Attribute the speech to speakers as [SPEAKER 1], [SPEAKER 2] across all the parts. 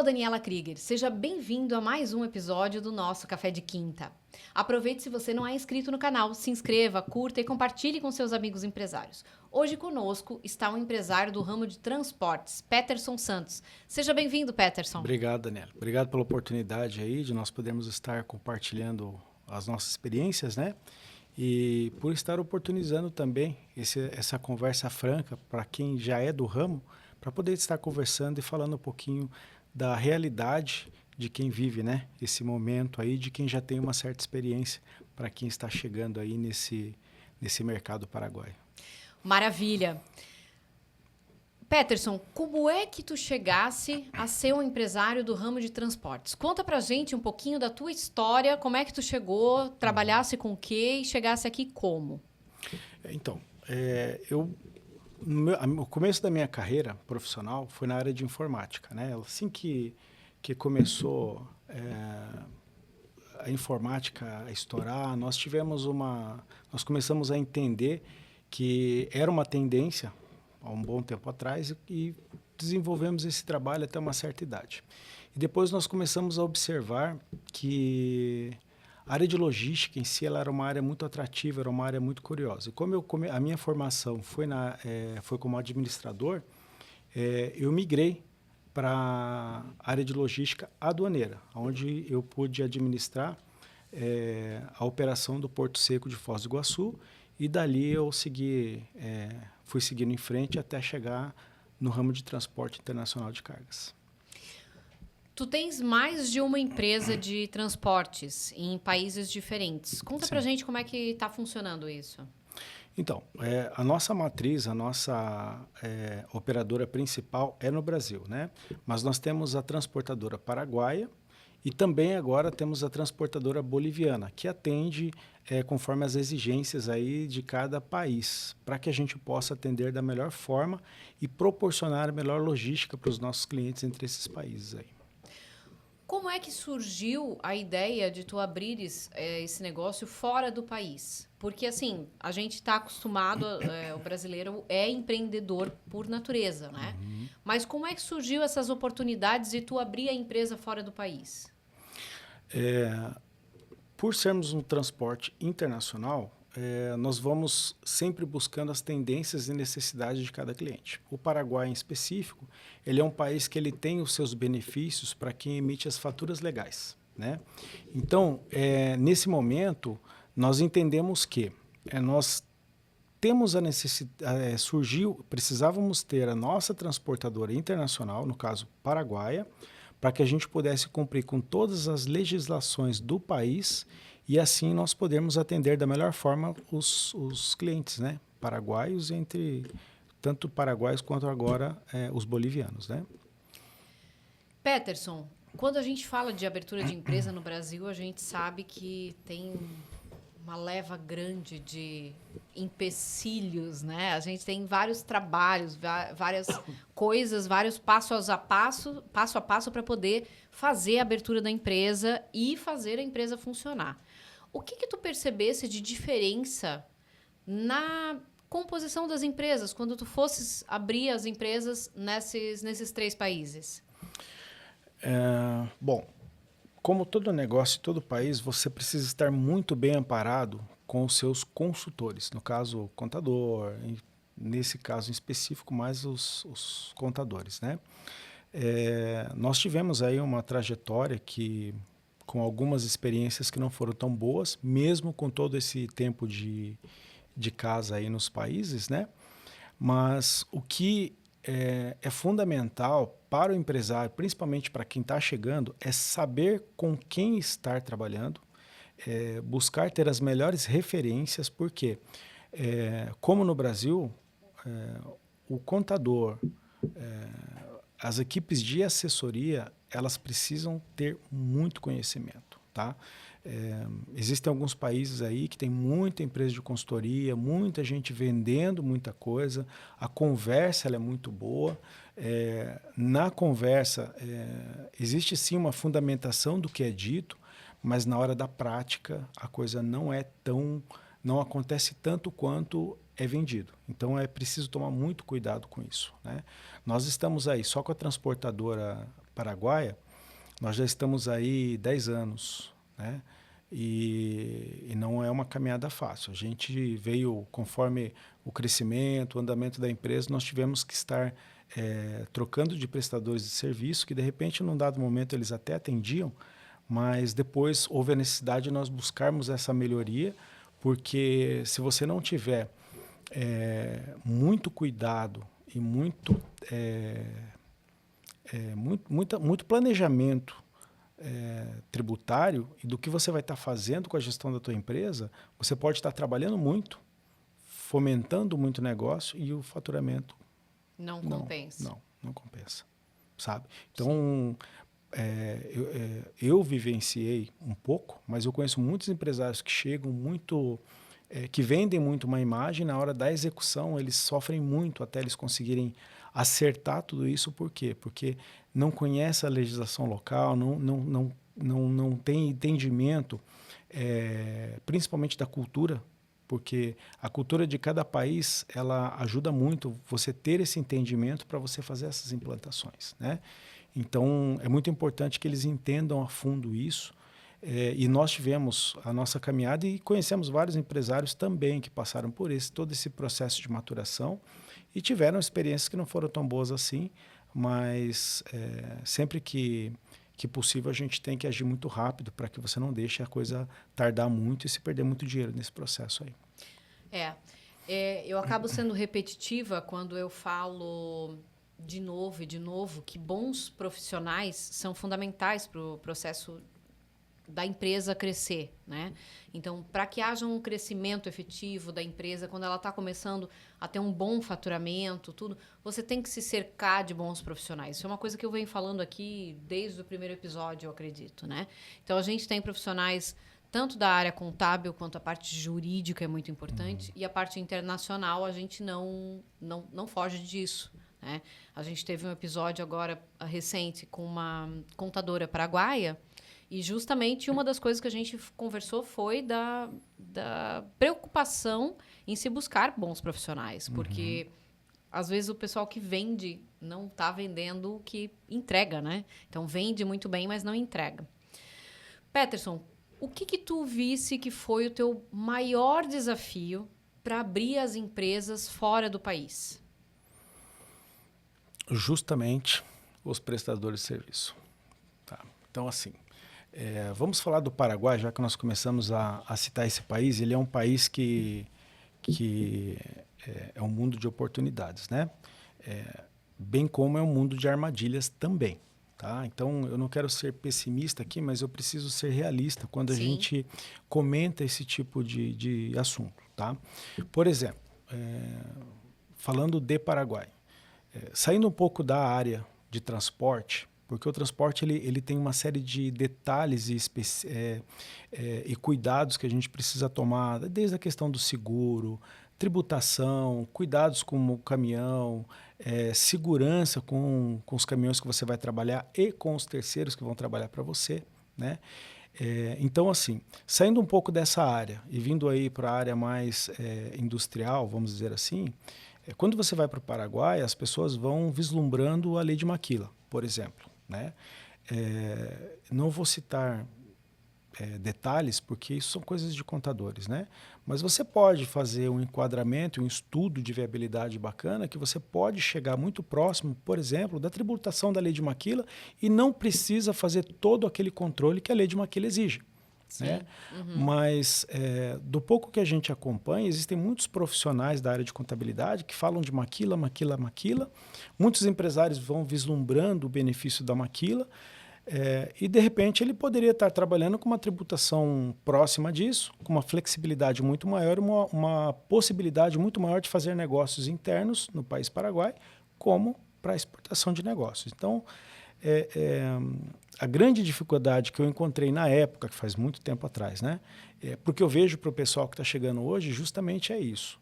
[SPEAKER 1] Daniela Krieger. Seja bem-vindo a mais um episódio do nosso Café de Quinta. Aproveite se você não é inscrito no canal, se inscreva, curta e compartilhe com seus amigos empresários. Hoje conosco está um empresário do ramo de transportes, Peterson Santos. Seja bem-vindo, Peterson.
[SPEAKER 2] Obrigado, Daniela. Obrigado pela oportunidade aí de nós podermos estar compartilhando as nossas experiências, né? E por estar oportunizando também essa conversa franca para quem já é do ramo, para poder estar conversando e falando um pouquinho da realidade de quem vive, né? Esse momento aí, de quem já tem uma certa experiência, para quem está chegando aí nesse mercado paraguaio.
[SPEAKER 1] Maravilha. Peterson, como é que tu chegasse a ser um empresário do ramo de transportes? Conta pra gente um pouquinho da tua história, como é que tu chegou, trabalhasse com o quê e chegasse aqui como?
[SPEAKER 2] Então, o começo da minha carreira profissional foi na área de informática, né? Assim que começou a informática a estourar, nós começamos a entender que era uma tendência há um bom tempo atrás e desenvolvemos esse trabalho até uma certa idade. E depois nós começamos a observar que a área de logística em si ela era uma área muito atrativa, era uma área muito curiosa. E como a minha formação foi como administrador, eu migrei para a área de logística aduaneira, onde eu pude administrar a operação do Porto Seco de Foz do Iguaçu, e dali eu fui seguindo em frente até chegar no ramo de transporte internacional de cargas.
[SPEAKER 1] Tu tens mais de uma empresa de transportes em países diferentes. Conta pra gente como é que está funcionando isso.
[SPEAKER 2] Então, a nossa matriz, a nossa operadora principal é no Brasil, né? Mas nós temos a transportadora paraguaia e também agora temos a transportadora boliviana, que atende conforme as exigências aí de cada país, para que a gente possa atender da melhor forma e proporcionar a melhor logística para os nossos clientes entre esses países aí.
[SPEAKER 1] Como é que surgiu a ideia de tu abrires esse negócio fora do país? Porque, assim, a gente está acostumado, o brasileiro é empreendedor por natureza, né? Uhum. Mas como é que surgiu essas oportunidades de tu abrir a empresa fora do país?
[SPEAKER 2] Por sermos um transporte internacional, nós vamos sempre buscando as tendências e necessidades de cada cliente. O Paraguai, em específico, ele é um país que ele tem os seus benefícios para quem emite as faturas legais, né? Então, nesse momento, nós entendemos que nós temos a necessidade, precisávamos ter a nossa transportadora internacional, no caso paraguaia, para que a gente pudesse cumprir com todas as legislações do país e assim nós podermos atender da melhor forma os clientes, né? Paraguaios, tanto paraguaios quanto agora os bolivianos, né?
[SPEAKER 1] Peterson, quando a gente fala de abertura de empresa no Brasil, a gente sabe que tem uma leva grande de empecilhos, né? A gente tem vários trabalhos, várias coisas, vários passo a passo para poder fazer a abertura da empresa e fazer a empresa funcionar. O que tu percebesse de diferença na composição das empresas quando tu fosses abrir as empresas nesses 3 países?
[SPEAKER 2] Bom, como todo negócio, todo país, você precisa estar muito bem amparado com os seus consultores, no caso, o contador, nesse caso em específico, mais os contadores, né? Nós tivemos aí uma trajetória com algumas experiências que não foram tão boas, mesmo com todo esse tempo de casa aí nos países, né? Mas o que é fundamental para o empresário, principalmente para quem está chegando, é saber com quem estar trabalhando, buscar ter as melhores referências, porque, como no Brasil, o contador, as equipes de assessoria, elas precisam ter muito conhecimento, tá? Existem alguns países aí que tem muita empresa de consultoria, muita gente vendendo muita coisa, a conversa ela é muito boa, na conversa existe sim uma fundamentação do que é dito, mas na hora da prática a coisa não acontece tanto quanto é vendido. Então é preciso tomar muito cuidado com isso, né? Nós estamos aí só com a transportadora paraguaia, nós já estamos aí 10 anos, né? E não é uma caminhada fácil. A gente veio, conforme o crescimento, o andamento da empresa, nós tivemos que estar trocando de prestadores de serviço, que de repente, num dado momento, eles até atendiam, mas depois houve a necessidade de nós buscarmos essa melhoria, porque se você não tiver muito cuidado e muito planejamento tributário e do que você vai estar fazendo com a gestão da tua empresa, você pode estar trabalhando muito, fomentando muito negócio e o faturamento
[SPEAKER 1] não compensa.
[SPEAKER 2] Não compensa, sabe? Então, eu vivenciei um pouco, mas eu conheço muitos empresários que chegam que vendem muito uma imagem, na hora da execução eles sofrem muito até eles conseguirem acertar tudo isso. Por quê? Porque não conhece a legislação local, não tem entendimento, principalmente da cultura, porque a cultura de cada país ela ajuda muito você ter esse entendimento para você fazer essas implantações, né? Então, é muito importante que eles entendam a fundo isso. E nós tivemos a nossa caminhada e conhecemos vários empresários também que passaram por todo esse processo de maturação e tiveram experiências que não foram tão boas assim, mas sempre que possível a gente tem que agir muito rápido para que você não deixe a coisa tardar muito e se perder muito dinheiro nesse processo aí.
[SPEAKER 1] Eu acabo sendo repetitiva quando eu falo de novo que bons profissionais são fundamentais para o processo da empresa crescer, né? Então, para que haja um crescimento efetivo da empresa, quando ela está começando a ter um bom faturamento, tudo, você tem que se cercar de bons profissionais. Isso é uma coisa que eu venho falando aqui desde o primeiro episódio, eu acredito, né? Então, a gente tem profissionais tanto da área contábil quanto a parte jurídica é muito importante, e a parte internacional a gente não foge disso, né? A gente teve um episódio agora recente com uma contadora paraguaia. E justamente uma das coisas que a gente conversou foi da preocupação em se buscar bons profissionais. Porque, às vezes, o pessoal que vende não está vendendo o que entrega, né? Então, vende muito bem, mas não entrega. Peterson, o que tu visse que foi o teu maior desafio para abrir as empresas fora do país?
[SPEAKER 2] Justamente os prestadores de serviço. Tá. Então, assim... vamos falar do Paraguai, já que nós começamos a citar esse país. Ele é um país que é um mundo de oportunidades, né? Bem como é um mundo de armadilhas também. Tá? Então, eu não quero ser pessimista aqui, mas eu preciso ser realista quando a gente comenta esse tipo de assunto. Tá? Por exemplo, falando de Paraguai, saindo um pouco da área de transporte, porque o transporte ele tem uma série de detalhes e cuidados que a gente precisa tomar, desde a questão do seguro, tributação, cuidados com o caminhão, segurança com os caminhões que você vai trabalhar e com os terceiros que vão trabalhar para você, né? Então, assim, saindo um pouco dessa área e vindo aí para a área mais industrial, vamos dizer assim, quando você vai para o Paraguai, as pessoas vão vislumbrando a lei de Maquila, por exemplo, né? Não vou citar detalhes, porque isso são coisas de contadores, né? Mas você pode fazer um enquadramento, um estudo de viabilidade bacana, que você pode chegar muito próximo, por exemplo, da tributação da lei de Maquila e não precisa fazer todo aquele controle que a lei de Maquila exige. Né? Mas, do pouco que a gente acompanha, existem muitos profissionais da área de contabilidade que falam de Maquila. Muitos empresários vão vislumbrando o benefício da Maquila e, de repente, ele poderia estar trabalhando com uma tributação próxima disso, com uma flexibilidade muito maior, uma possibilidade muito maior de fazer negócios internos no país Paraguai, como para exportação de negócios. Então, a grande dificuldade que eu encontrei na época, que faz muito tempo atrás, né? Porque eu vejo para o pessoal que está chegando hoje, justamente é isso.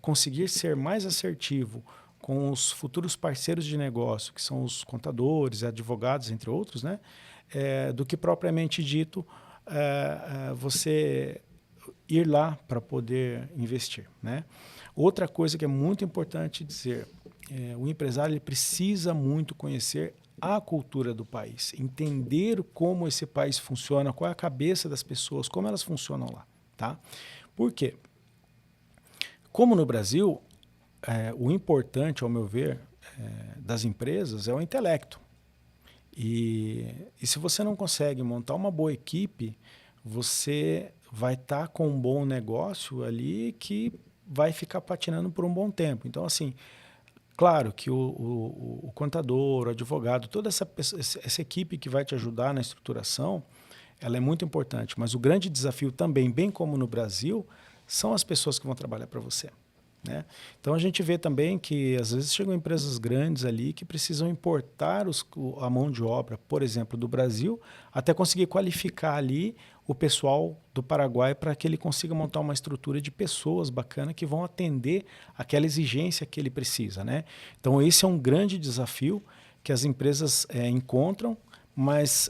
[SPEAKER 2] Conseguir ser mais assertivo com os futuros parceiros de negócio, que são os contadores, advogados, entre outros, né? Do que propriamente dito você ir lá para poder investir, né? Outra coisa que é muito importante dizer, o empresário ele precisa muito conhecer a cultura do país, entender como esse país funciona, qual é a cabeça das pessoas, como elas funcionam lá, tá? Por quê? Como no Brasil, o importante, ao meu ver, das empresas é o intelecto. E se você não consegue montar uma boa equipe, você vai estar com um bom negócio ali que vai ficar patinando por um bom tempo. Então, assim, claro que o contador, o advogado, toda essa equipe que vai te ajudar na estruturação, ela é muito importante. Mas o grande desafio também, bem como no Brasil, são as pessoas que vão trabalhar para você. Né? Então a gente vê também que às vezes chegam empresas grandes ali que precisam importar a mão de obra, por exemplo, do Brasil, até conseguir qualificar ali o pessoal do Paraguai para que ele consiga montar uma estrutura de pessoas bacana que vão atender aquela exigência que ele precisa. Né? Então esse é um grande desafio que as empresas encontram, mas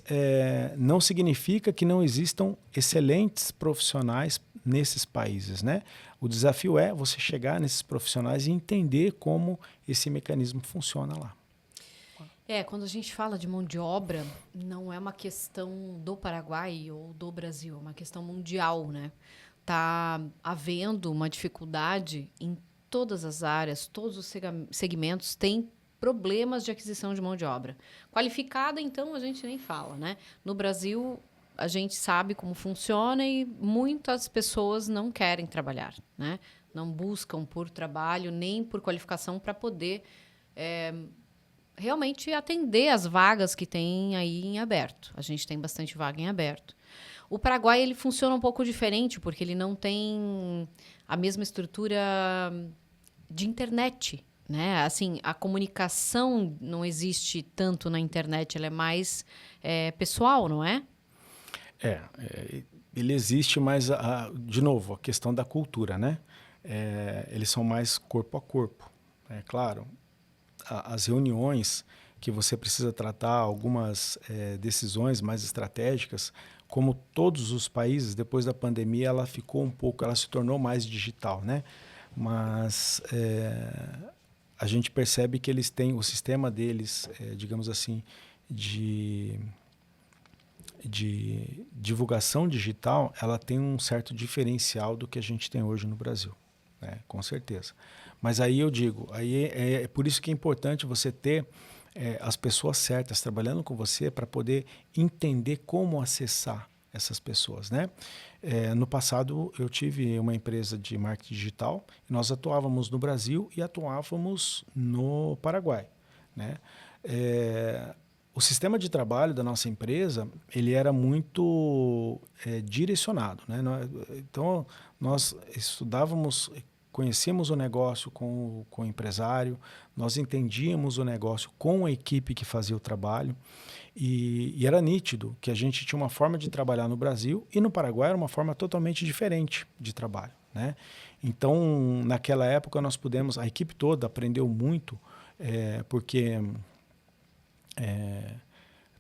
[SPEAKER 2] não significa que não existam excelentes profissionais nesses países, né? O desafio é você chegar nesses profissionais e entender como esse mecanismo funciona lá.
[SPEAKER 1] Quando a gente fala de mão de obra, não é uma questão do Paraguai ou do Brasil, é uma questão mundial, né? Tá havendo uma dificuldade em todas as áreas, todos os segmentos têm problemas de aquisição de mão de obra. Qualificada, então, a gente nem fala, né? No Brasil, a gente sabe como funciona e muitas pessoas não querem trabalhar, né? Não buscam por trabalho nem por qualificação para poder realmente atender as vagas que tem aí em aberto. A gente tem bastante vaga em aberto. O Paraguai ele funciona um pouco diferente porque ele não tem a mesma estrutura de internet, né? Assim, a comunicação não existe tanto na internet, ela é mais pessoal, não é?
[SPEAKER 2] Ele existe, mas, de novo, a questão da cultura, né? Eles são mais corpo a corpo. É claro, as reuniões que você precisa tratar, algumas decisões mais estratégicas, como todos os países, depois da pandemia, ela se tornou mais digital, né? Mas a gente percebe que eles têm, o sistema deles, digamos assim, de divulgação digital, ela tem um certo diferencial do que a gente tem hoje no Brasil, né? Com certeza. Mas aí eu digo, aí é por isso que é importante você ter as pessoas certas trabalhando com você para poder entender como acessar essas pessoas, né? No passado, eu tive uma empresa de marketing digital, nós atuávamos no Brasil e atuávamos no Paraguai, né? O sistema de trabalho da nossa empresa, ele era muito direcionado, né? Então, nós estudávamos, conhecíamos o negócio com o empresário, nós entendíamos o negócio com a equipe que fazia o trabalho e era nítido que a gente tinha uma forma de trabalhar no Brasil e no Paraguai era uma forma totalmente diferente de trabalho, né? Então, naquela época, a equipe toda aprendeu muito, porque...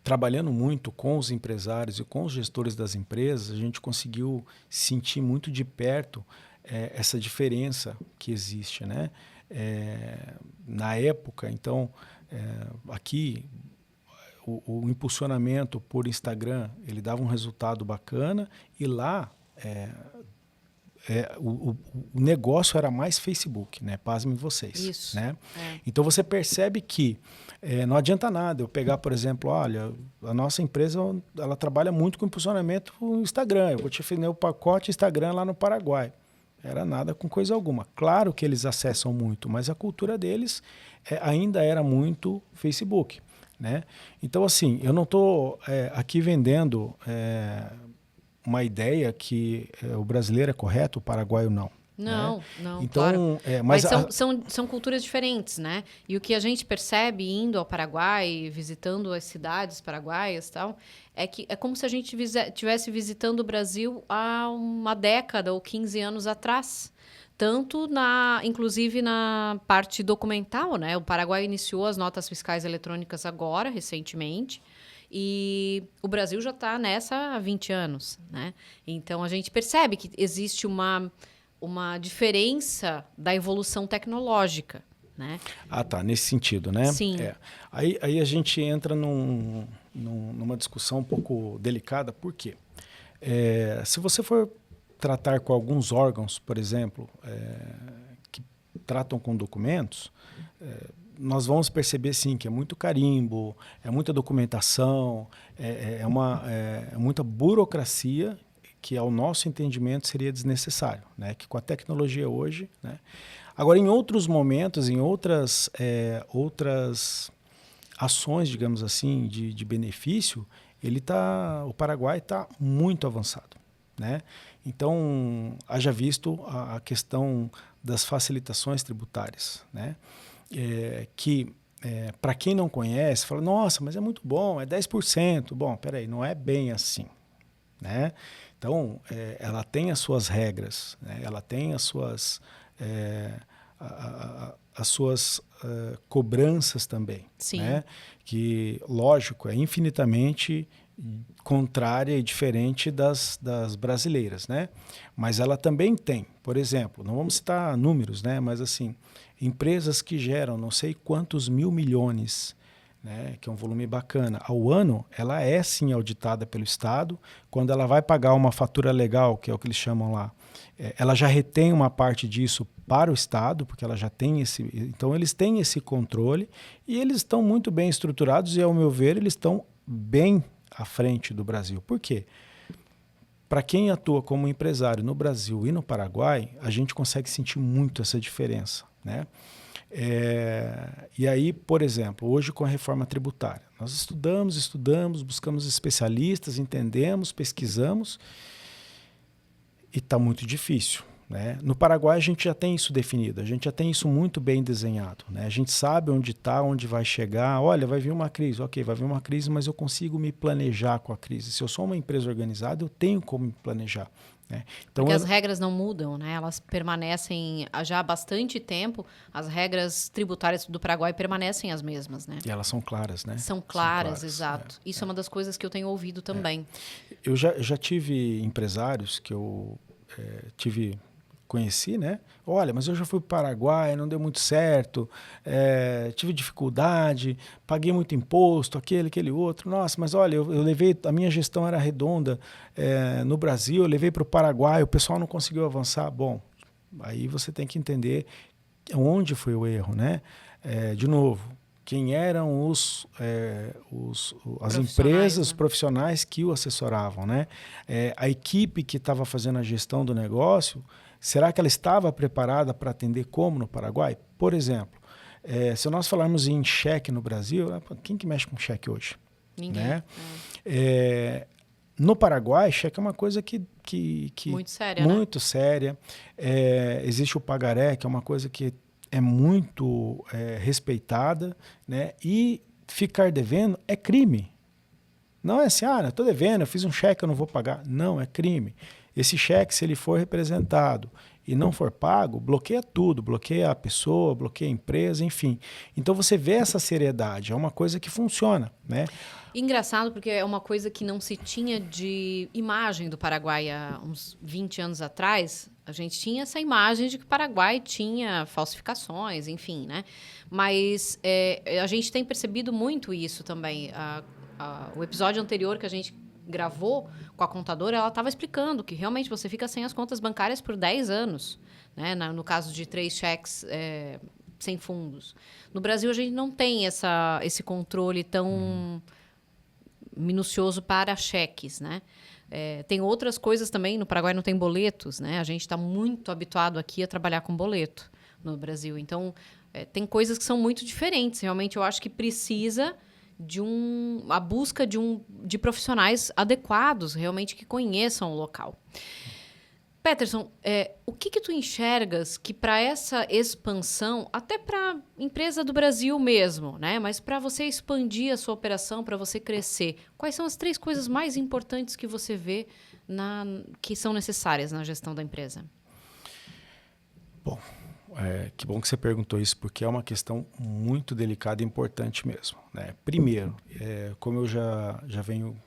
[SPEAKER 2] trabalhando muito com os empresários e com os gestores das empresas, a gente conseguiu sentir muito de perto essa diferença que existe, né? Na época, então, aqui o impulsionamento por Instagram ele dava um resultado bacana e lá o negócio era mais Facebook, né? Pasmem vocês.
[SPEAKER 1] Isso.
[SPEAKER 2] Né? Então você percebe que não adianta nada eu pegar, por exemplo, olha, a nossa empresa ela trabalha muito com impulsionamento no Instagram. Eu vou te oferecer o pacote Instagram lá no Paraguai. Era nada com coisa alguma. Claro que eles acessam muito, mas a cultura deles ainda era muito Facebook. Né? Então, assim, eu não estou aqui vendendo uma ideia que o brasileiro é correto, o paraguaio não.
[SPEAKER 1] Não,
[SPEAKER 2] né?
[SPEAKER 1] não,
[SPEAKER 2] então,
[SPEAKER 1] claro. Mas são culturas diferentes, né? E o que a gente percebe indo ao Paraguai, visitando as cidades paraguaias e tal, é que é como se a gente estivesse visitando o Brasil há uma década ou 15 anos atrás. Tanto inclusive na parte documental, né? O Paraguai iniciou as notas fiscais eletrônicas agora, recentemente, e o Brasil já está nessa há 20 anos, né? Então, a gente percebe que existe uma diferença da evolução tecnológica, né?
[SPEAKER 2] Ah, tá, nesse sentido, né?
[SPEAKER 1] Sim.
[SPEAKER 2] Aí a gente entra numa discussão um pouco delicada, por quê? Se você for tratar com alguns órgãos, por exemplo, que tratam com documentos, nós vamos perceber sim que é muito carimbo, é muita documentação, é muita burocracia que ao nosso entendimento seria desnecessário, né? Que com a tecnologia hoje, né? Agora, em outros momentos, em outras ações, digamos assim, de benefício, o Paraguai está muito avançado, né? Então, haja visto a questão das facilitações tributárias, né? Para quem não conhece, fala, nossa, mas é muito bom, é 10%. Bom, peraí, não é bem assim, né? Então, ela tem as suas regras, né? Ela tem as suas, cobranças também,
[SPEAKER 1] Sim.
[SPEAKER 2] né? Que, lógico, é infinitamente contrária e diferente das brasileiras, né? Mas ela também tem, por exemplo, não vamos citar números, né? Mas assim, empresas que geram não sei quantos mil milhões, né, que é um volume bacana, ao ano, ela é sim auditada pelo Estado. Quando ela vai pagar uma fatura legal, que é o que eles chamam lá, ela já retém uma parte disso para o Estado, porque ela já tem esse... Então, eles têm esse controle e eles estão muito bem estruturados e, ao meu ver, eles estão bem à frente do Brasil. Por quê? Para quem atua como empresário no Brasil e no Paraguai, a gente consegue sentir muito essa diferença, né? E aí, por exemplo, hoje com a reforma tributária, nós estudamos, buscamos especialistas, entendemos, pesquisamos e está muito difícil, né? No Paraguai a gente já tem isso definido, a gente já tem isso muito bem desenhado, né? A gente sabe onde está, onde vai chegar. Olha, vai vir uma crise, ok, vai vir uma crise, mas eu consigo me planejar com a crise. Se eu sou uma empresa organizada, eu tenho como me planejar. Então,
[SPEAKER 1] porque as regras não mudam, né? Elas permanecem já há bastante tempo. As regras tributárias do Paraguai permanecem as mesmas, né?
[SPEAKER 2] E elas são claras, né?
[SPEAKER 1] São claras, exato. Isso é uma das coisas que eu tenho ouvido também.
[SPEAKER 2] Eu já tive empresários que eu conheci, né? Olha, mas eu já fui para o Paraguai, não deu muito certo, tive dificuldade, paguei muito imposto, aquele outro. Nossa, mas olha, eu levei, a minha gestão era redonda no Brasil, eu levei para o Paraguai, o pessoal não conseguiu avançar. Bom, aí você tem que entender onde foi o erro, né? De novo, quem eram as empresas,
[SPEAKER 1] né?
[SPEAKER 2] Profissionais que o assessoravam, né? A equipe que estava fazendo a gestão do negócio, será que ela estava preparada para atender como no Paraguai? Por exemplo, se nós falarmos em cheque no Brasil, quem que mexe com cheque hoje?
[SPEAKER 1] Ninguém.
[SPEAKER 2] Né? No Paraguai, cheque é uma coisa que
[SPEAKER 1] muito séria,
[SPEAKER 2] muito
[SPEAKER 1] né?
[SPEAKER 2] séria. Existe o pagaré, que é uma coisa que é muito respeitada, né? E ficar devendo é crime. Não é assim, eu estou devendo, eu fiz um cheque, eu não vou pagar. Não, é crime. Esse cheque, se ele for representado e não for pago, bloqueia tudo, bloqueia a pessoa, bloqueia a empresa, enfim. Então você vê essa seriedade, é uma coisa que funciona, né?
[SPEAKER 1] Engraçado, porque é uma coisa que não se tinha de imagem do Paraguai há uns 20 anos atrás. A gente tinha essa imagem de que o Paraguai tinha falsificações, enfim, né? Mas a gente tem percebido muito isso também. O episódio anterior que a gente gravou com a contadora, ela estava explicando que realmente você fica sem as contas bancárias por 10 anos, né? No caso de 3 cheques sem fundos. No Brasil, a gente não tem esse controle tão minucioso para cheques, né? Tem outras coisas também. No Paraguai não tem boletos, né? A gente está muito habituado aqui a trabalhar com boleto no Brasil. Então, tem coisas que são muito diferentes. Realmente, eu acho que precisa a busca de profissionais adequados, realmente que conheçam o local. Peterson, o que tu enxergas que para essa expansão, até para a empresa do Brasil mesmo, né? Mas para você expandir a sua operação, para você crescer, quais são as 3 coisas mais importantes que você vê que são necessárias na gestão da empresa?
[SPEAKER 2] Bom, que bom que você perguntou isso, porque é uma questão muito delicada e importante mesmo, né? Primeiro, como eu já venho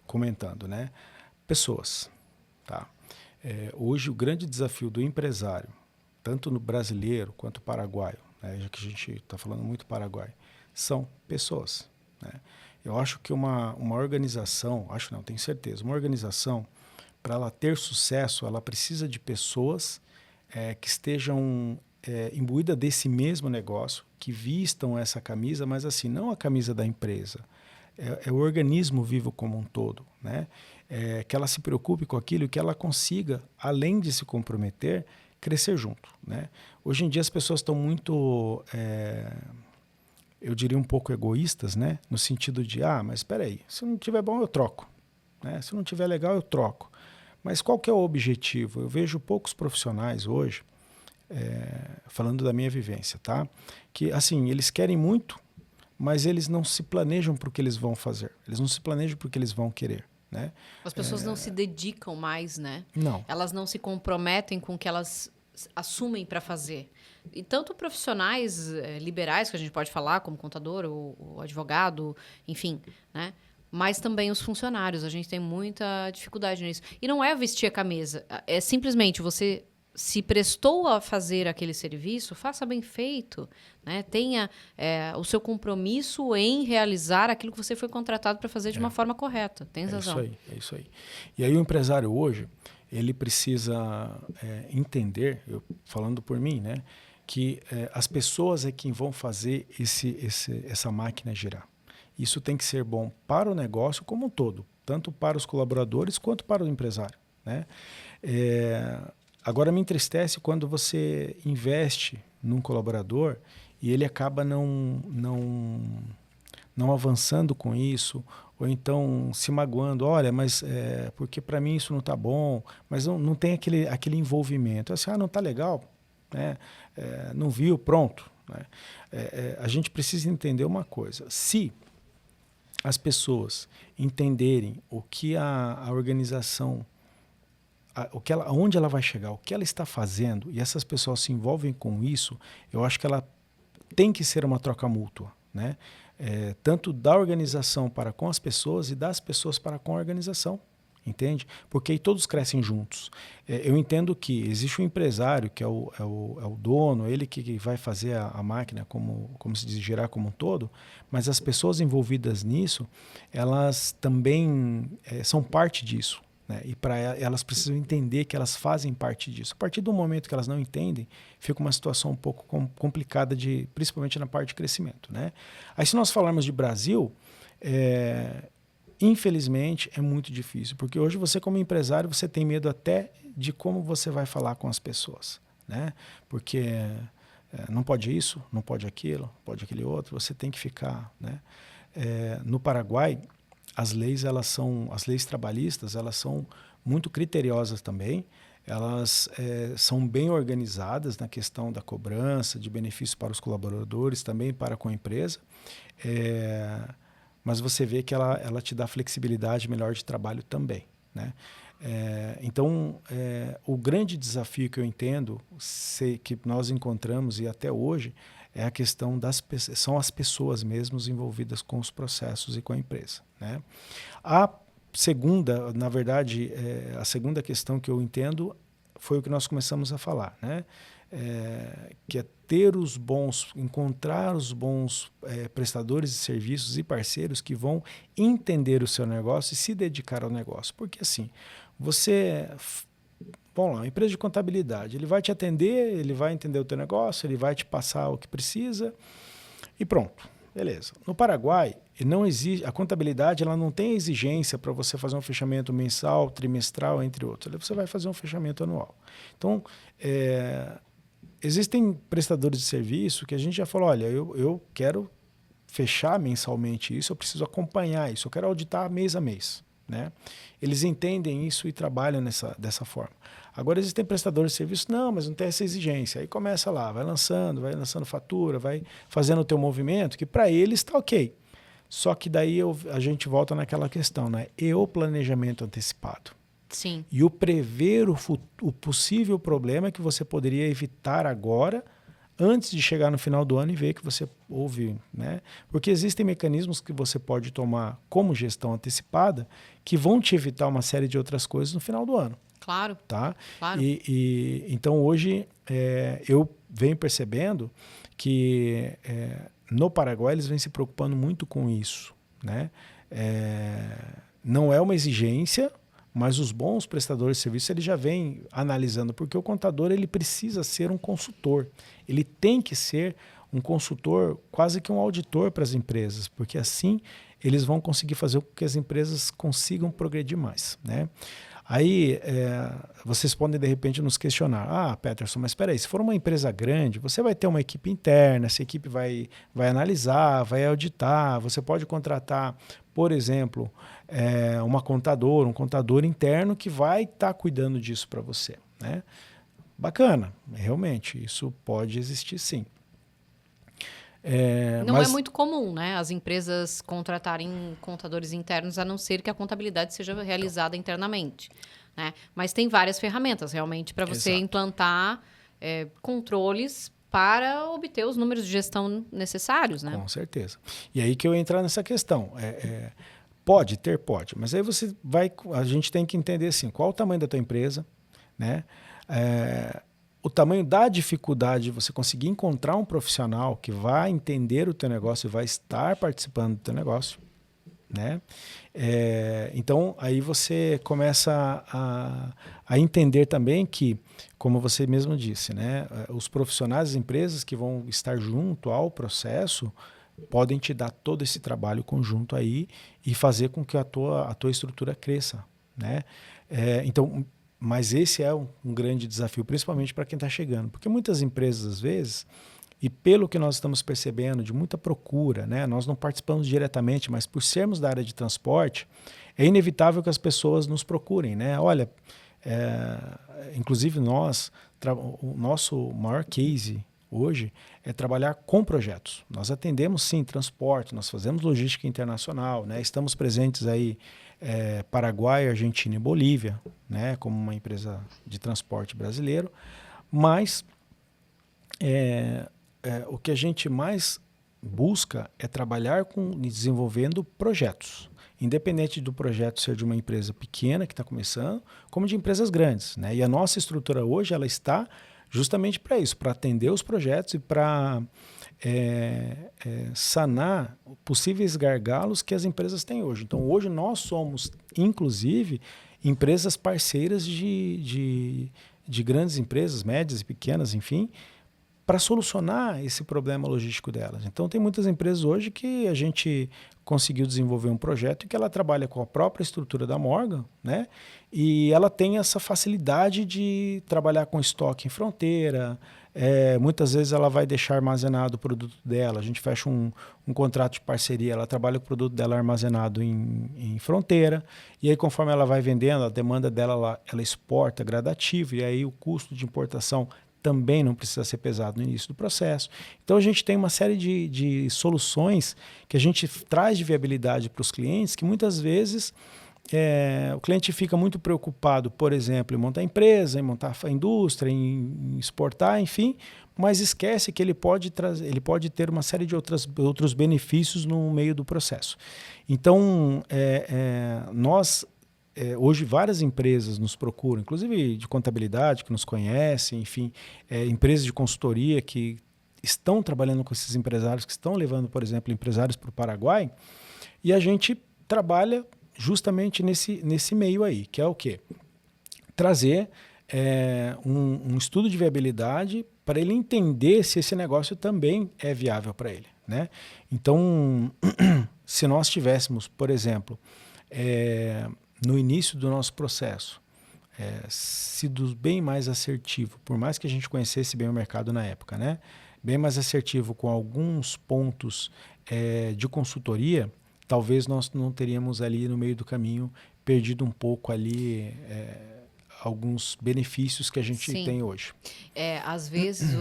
[SPEAKER 2] comentando, né? Pessoas, tá? Hoje, o grande desafio do empresário, tanto no brasileiro quanto paraguaio, né, já que a gente está falando muito Paraguai, são pessoas, né? Eu acho que uma organização, acho não, tenho certeza, uma organização, para ela ter sucesso, ela precisa de pessoas que estejam imbuídas desse mesmo negócio, que vistam essa camisa, mas assim, não a camisa da empresa, é o organismo vivo como um todo, né? Que ela se preocupe com aquilo e que ela consiga, além de se comprometer, crescer junto, né? Hoje em dia as pessoas estão muito, eu diria um pouco egoístas, né? No sentido de, mas espera aí, se não tiver bom eu troco, né? Se não tiver legal eu troco. Mas qual que é o objetivo? Eu vejo poucos profissionais hoje, falando da minha vivência, tá? Que assim, eles querem muito, mas eles não se planejam para o que eles vão fazer. Eles não se planejam para o que eles vão querer, né?
[SPEAKER 1] As pessoas não se dedicam mais, né?
[SPEAKER 2] Não.
[SPEAKER 1] Elas não se comprometem com o que elas assumem para fazer. E tanto profissionais liberais, que a gente pode falar, como contador ou advogado, enfim, né? Mas também os funcionários. A gente tem muita dificuldade nisso. E não é vestir a camisa. É simplesmente você se prestou a fazer aquele serviço, faça bem feito, né? Tenha o seu compromisso em realizar aquilo que você foi contratado para fazer de uma forma correta. Tem razão.
[SPEAKER 2] É isso aí. E aí o empresário hoje, ele precisa entender, eu falando por mim, né, que as pessoas é quem vão fazer essa máquina girar. Isso tem que ser bom para o negócio como um todo, tanto para os colaboradores quanto para o empresário, né? Agora me entristece quando você investe num colaborador e ele acaba não avançando com isso, ou então se magoando, olha, mas porque para mim isso não está bom, mas não tem aquele envolvimento. Assim, não está legal, né? Não viu, pronto, né? A gente precisa entender uma coisa, se as pessoas entenderem o que a organização, onde ela vai chegar, o que ela está fazendo, e essas pessoas se envolvem com isso, eu acho que ela tem que ser uma troca mútua, né? Tanto da organização para com as pessoas e das pessoas para com a organização, entende? Porque aí todos crescem juntos. Eu entendo que existe um empresário que é o dono, ele que vai fazer a máquina, como se diz, girar como um todo, mas as pessoas envolvidas nisso, elas também são parte disso, né? E elas precisam entender que elas fazem parte disso. A partir do momento que elas não entendem, fica uma situação um pouco complicada, principalmente na parte de crescimento, né? Aí se nós falarmos de Brasil, infelizmente é muito difícil, porque hoje você como empresário, você tem medo até de como você vai falar com as pessoas, né? Porque não pode isso, não pode aquilo, pode aquele outro, você tem que ficar, né? No Paraguai, as leis trabalhistas, elas são muito criteriosas também, elas são bem organizadas na questão da cobrança, de benefícios para os colaboradores, também para com a empresa, mas você vê que ela te dá flexibilidade melhor de trabalho também, né? Então, o grande desafio que eu entendo, que nós encontramos e até hoje, é a questão são as pessoas mesmo envolvidas com os processos e com a empresa, né? A segunda, na verdade, a segunda questão que eu entendo foi o que nós começamos a falar, né? Que é encontrar os bons prestadores de serviços e parceiros que vão entender o seu negócio e se dedicar ao negócio. Porque assim, vamos lá, uma empresa de contabilidade, ele vai te atender, ele vai entender o teu negócio, ele vai te passar o que precisa e pronto, beleza. No Paraguai, a contabilidade ela não tem exigência para você fazer um fechamento mensal, trimestral, entre outros. Você vai fazer um fechamento anual. Então, existem prestadores de serviço que a gente já falou, olha, eu quero fechar mensalmente isso, eu preciso acompanhar isso, eu quero auditar mês a mês, né? Eles entendem isso e trabalham dessa forma. Agora existem prestadores de serviço, não, mas não tem essa exigência. Aí começa lá, vai lançando fatura, vai fazendo o teu movimento, que para eles está ok. Só que daí a gente volta naquela questão, né? E o planejamento antecipado.
[SPEAKER 1] Sim.
[SPEAKER 2] E o prever o possível problema que você poderia evitar agora, antes de chegar no final do ano e ver que você houve, né? Porque existem mecanismos que você pode tomar como gestão antecipada que vão te evitar uma série de outras coisas no final do ano.
[SPEAKER 1] Claro.
[SPEAKER 2] Tá?
[SPEAKER 1] Claro.
[SPEAKER 2] Então hoje eu venho percebendo que no Paraguai eles vêm se preocupando muito com isso, né? Não é uma exigência, mas os bons prestadores de serviço eles já vêm analisando, porque o contador ele precisa ser um consultor, ele tem que ser um consultor, quase que um auditor para as empresas, porque assim eles vão conseguir fazer com que as empresas consigam progredir mais, né? Aí vocês podem de repente nos questionar, Peterson, mas espera aí, se for uma empresa grande, você vai ter uma equipe interna, essa equipe vai analisar, vai auditar, você pode contratar, por exemplo, um contador interno que vai estar cuidando disso para você, né? Bacana, realmente, isso pode existir sim.
[SPEAKER 1] Não é muito comum, né? As empresas contratarem contadores internos, a não ser que a contabilidade seja realizada internamente, né? Mas tem várias ferramentas, realmente, para você implantar controles para obter os números de gestão necessários, né?
[SPEAKER 2] Com certeza. E aí que eu entrar nessa questão. Pode, mas aí a gente tem que entender assim, qual o tamanho da tua empresa, né? O tamanho da dificuldade de você conseguir encontrar um profissional que vai entender o teu negócio e vai estar participando do teu negócio, né? Então, aí você começa a entender também que, como você mesmo disse, né? Os profissionais das empresas que vão estar junto ao processo podem te dar todo esse trabalho conjunto aí e fazer com que a tua estrutura cresça, né? Então, mas esse é um grande desafio, principalmente para quem está chegando, porque muitas empresas, às vezes, e pelo que nós estamos percebendo de muita procura, né, nós não participamos diretamente, mas por sermos da área de transporte, é inevitável que as pessoas nos procurem, né? Olha, inclusive o nosso maior case hoje é trabalhar com projetos. Nós atendemos, sim, transporte, nós fazemos logística internacional, né? Estamos presentes aí Paraguai, Argentina e Bolívia, né, como uma empresa de transporte brasileiro, mas o que a gente mais busca é trabalhar desenvolvendo projetos, independente do projeto ser de uma empresa pequena que está começando, como de empresas grandes, né? E a nossa estrutura hoje ela está justamente para isso, para atender os projetos e para sanar possíveis gargalos que as empresas têm hoje. Então, hoje nós somos, inclusive, empresas parceiras de grandes empresas, médias e pequenas, enfim, para solucionar esse problema logístico delas. Então, tem muitas empresas hoje que a gente conseguiu desenvolver um projeto em que ela trabalha com a própria estrutura da Morgan, né? E ela tem essa facilidade de trabalhar com estoque em fronteira. Muitas vezes ela vai deixar armazenado o produto dela, a gente fecha um contrato de parceria, ela trabalha com o produto dela armazenado em fronteira, e aí conforme ela vai vendendo, a demanda dela ela exporta gradativo, e aí o custo de importação também não precisa ser pesado no início do processo. Então a gente tem uma série de soluções que a gente traz de viabilidade para os clientes, que muitas vezes o cliente fica muito preocupado, por exemplo, em montar empresa, em montar a indústria, em exportar, enfim, mas esquece que ele pode ter uma série de outros benefícios no meio do processo. Então, hoje várias empresas nos procuram, inclusive de contabilidade, que nos conhecem, enfim, empresas de consultoria que estão trabalhando com esses empresários, que estão levando, por exemplo, empresários para o Paraguai, e a gente trabalha justamente nesse meio aí, que é o quê? Trazer um estudo de viabilidade para ele entender se esse negócio também é viável para ele, né? Então, se nós tivéssemos, por exemplo, no início do nosso processo, sido bem mais assertivo, por mais que a gente conhecesse bem o mercado na época, né? Bem mais assertivo com alguns pontos de consultoria, talvez nós não teríamos ali no meio do caminho perdido um pouco ali alguns benefícios que a gente tem hoje.
[SPEAKER 1] Às vezes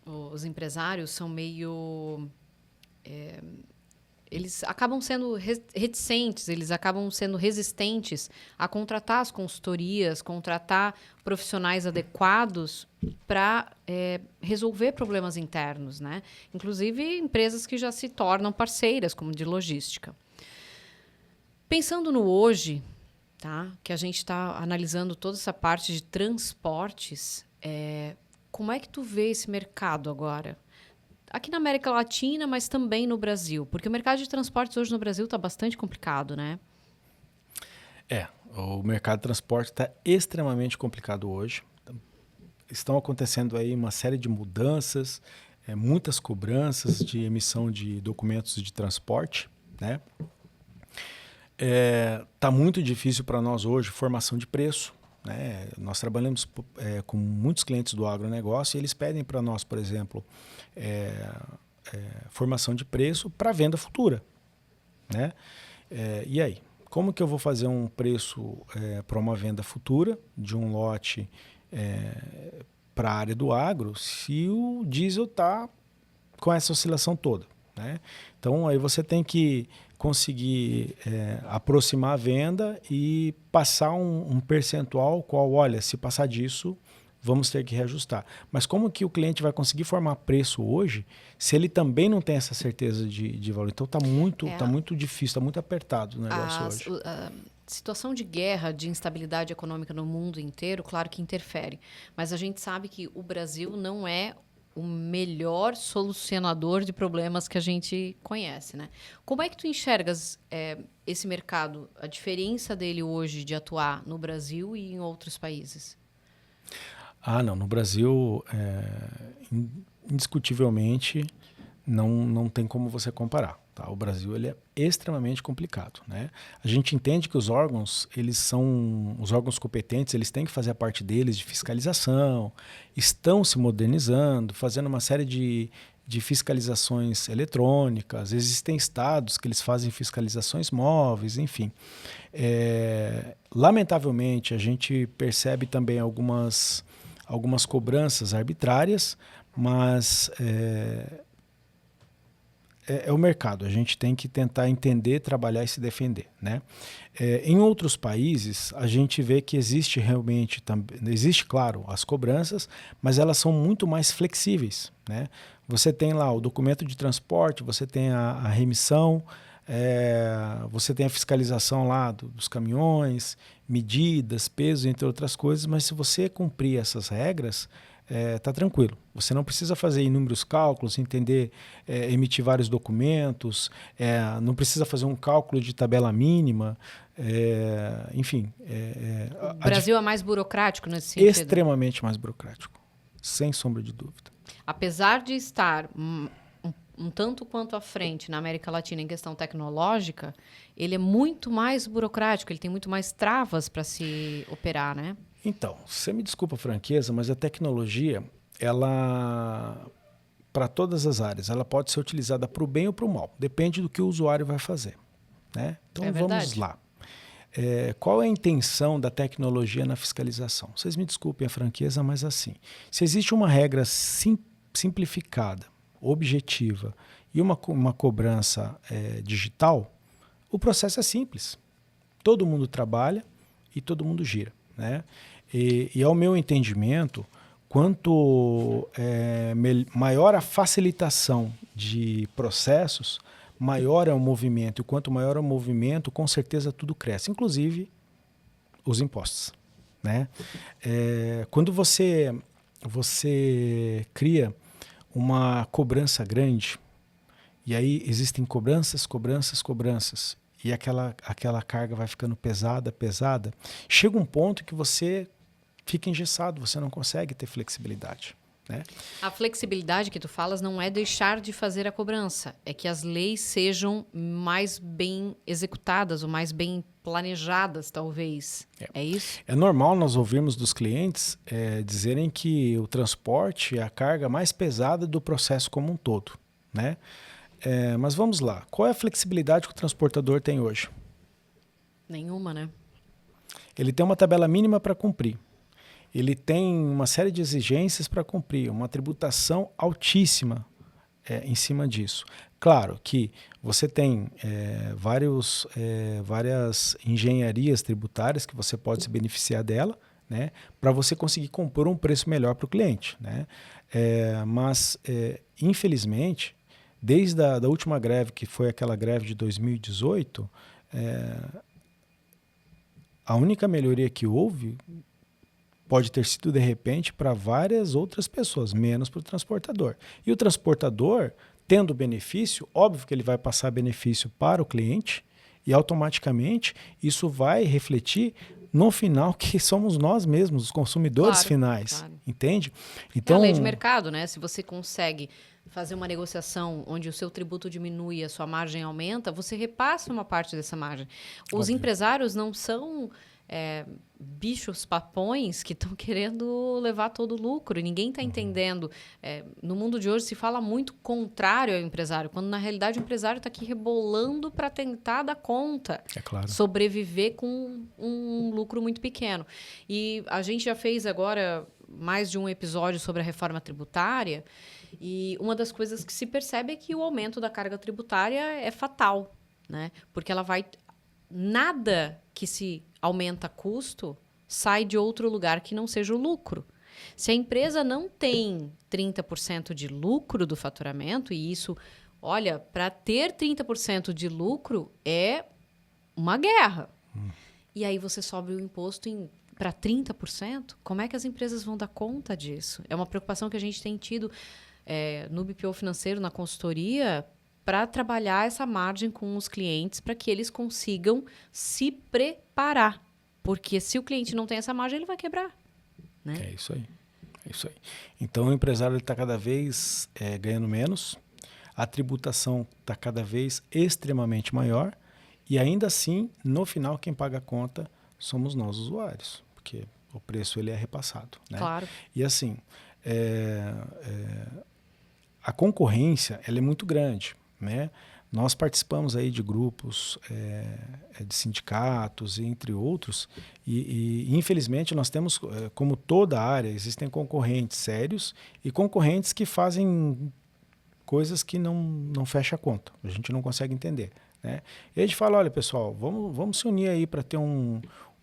[SPEAKER 1] os empresários são meio... eles acabam sendo reticentes, eles acabam sendo resistentes a contratar as consultorias, contratar profissionais adequados para resolver problemas internos, né? Inclusive empresas que já se tornam parceiras, como de logística. Pensando no hoje, tá? Que a gente está analisando toda essa parte de transportes, como é que tu vê esse mercado agora? Aqui na América Latina, mas também no Brasil. Porque o mercado de transportes hoje no Brasil está bastante complicado, né?
[SPEAKER 2] O mercado de transporte está extremamente complicado hoje. Estão acontecendo aí uma série de mudanças, muitas cobranças de emissão de documentos de transporte, né? Tá muito difícil para nós hoje formação de preço, né? Nós trabalhamos com muitos clientes do agronegócio e eles pedem para nós, por exemplo, formação de preço para venda futura, né? E aí? Como que eu vou fazer um preço para uma venda futura de um lote para a área do agro se o diesel está com essa oscilação toda, né? Então, aí você tem que conseguir aproximar a venda e passar um percentual qual, olha, se passar disso, vamos ter que reajustar. Mas como que o cliente vai conseguir formar preço hoje se ele também não tem essa certeza de valor? Então, está muito difícil, está muito apertado o negócio hoje.
[SPEAKER 1] A situação de guerra, de instabilidade econômica no mundo inteiro, claro que interfere. Mas a gente sabe que o Brasil não é o melhor solucionador de problemas que a gente conhece, né? Como é que tu enxergas esse mercado, a diferença dele hoje de atuar no Brasil e em outros países?
[SPEAKER 2] Não. No Brasil, indiscutivelmente, não tem como você comparar. Tá? O Brasil ele é extremamente complicado, né? A gente entende que os órgãos competentes, eles têm que fazer a parte deles de fiscalização, estão se modernizando, fazendo uma série de fiscalizações eletrônicas. Existem estados que eles fazem fiscalizações móveis, enfim. Lamentavelmente, a gente percebe também algumas cobranças arbitrárias, mas é o mercado. A gente tem que tentar entender, trabalhar e se defender, né? Em outros países, a gente vê que existe, claro, as cobranças, mas elas são muito mais flexíveis, né? Você tem lá o documento de transporte, você tem a remissão, você tem a fiscalização lá dos caminhões, medidas, peso, entre outras coisas, mas se você cumprir essas regras, tá tranquilo. Você não precisa fazer inúmeros cálculos, emitir vários documentos, não precisa fazer um cálculo de tabela mínima, enfim.
[SPEAKER 1] O Brasil é mais burocrático nesse sentido?
[SPEAKER 2] Extremamente mais burocrático, sem sombra de dúvida.
[SPEAKER 1] Apesar de estar um tanto quanto à frente na América Latina em questão tecnológica, ele é muito mais burocrático, ele tem muito mais travas para se operar, né?
[SPEAKER 2] Então, você me desculpa a franqueza, mas a tecnologia, ela, para todas as áreas, ela pode ser utilizada para o bem ou para o mal. Depende do que o usuário vai fazer, né? Então, vamos lá. Qual é a intenção da tecnologia na fiscalização? Vocês me desculpem a franqueza, mas assim, se existe uma regra simplificada, objetiva e uma cobrança digital, o processo é simples. Todo mundo trabalha e todo mundo gira, né? E ao meu entendimento, quanto maior a facilitação de processos, maior é o movimento. E quanto maior é o movimento, com certeza tudo cresce, inclusive os impostos, né? Quando você cria uma cobrança grande, e aí existem cobranças, e aquela carga vai ficando pesada, chega um ponto que você fica engessado, você não consegue ter flexibilidade, né?
[SPEAKER 1] A flexibilidade que tu falas não é deixar de fazer a cobrança, é que as leis sejam mais bem executadas ou mais bem planejadas, talvez. É isso?
[SPEAKER 2] É normal nós ouvirmos dos clientes dizerem que o transporte é a carga mais pesada do processo como um todo, né? Mas vamos lá. Qual é a flexibilidade que o transportador tem hoje?
[SPEAKER 1] Nenhuma, né?
[SPEAKER 2] Ele tem uma tabela mínima para cumprir. Ele tem uma série de exigências para cumprir, uma tributação altíssima em cima disso. Claro que você tem várias engenharias tributárias que você pode se beneficiar dela, né, para você conseguir compor um preço melhor para o cliente, né? Mas, infelizmente, desde a última greve, que foi aquela greve de 2018, a única melhoria que houve pode ter sido de repente para várias outras pessoas, menos para o transportador. E o transportador, tendo benefício, óbvio que ele vai passar benefício para o cliente e automaticamente isso vai refletir no final que somos nós mesmos, os consumidores finais, entende?
[SPEAKER 1] Então, é a lei de mercado, né? Se você consegue fazer uma negociação onde o seu tributo diminui e a sua margem aumenta, você repassa uma parte dessa margem. Os empresários não são bichos papões que estão querendo levar todo o lucro. E ninguém está entendendo. No mundo de hoje se fala muito contrário ao empresário, quando na realidade o empresário está aqui rebolando para tentar dar conta. Sobreviver com um lucro muito pequeno. E a gente já fez agora mais de um episódio sobre a reforma tributária. E uma das coisas que se percebe é que o aumento da carga tributária é fatal, né? Porque ela vai... Nada que se aumenta custo sai de outro lugar que não seja o lucro. Se a empresa não tem 30% de lucro do faturamento, e isso, olha, para ter 30% de lucro é uma guerra. E aí você sobe o imposto para 30%, como é que as empresas vão dar conta disso? É uma preocupação que a gente tem tido no BPO financeiro, na consultoria, para trabalhar essa margem com os clientes, para que eles consigam se preparar. Porque se o cliente não tem essa margem, ele vai quebrar. Né?
[SPEAKER 2] É isso aí. É isso aí. Então, o empresário está cada vez ganhando menos, a tributação está cada vez extremamente maior, e ainda assim, no final, quem paga a conta somos nós, usuários, porque o preço ele é repassado. Né?
[SPEAKER 1] Claro.
[SPEAKER 2] E assim, a concorrência ela é muito grande. Né? Nós participamos aí de grupos de sindicatos, entre outros, e infelizmente nós temos, como toda área, existem concorrentes sérios e concorrentes que fazem coisas que não fecha a conta, a gente não consegue entender. Né? E a gente fala, olha pessoal, vamos se unir aí para ter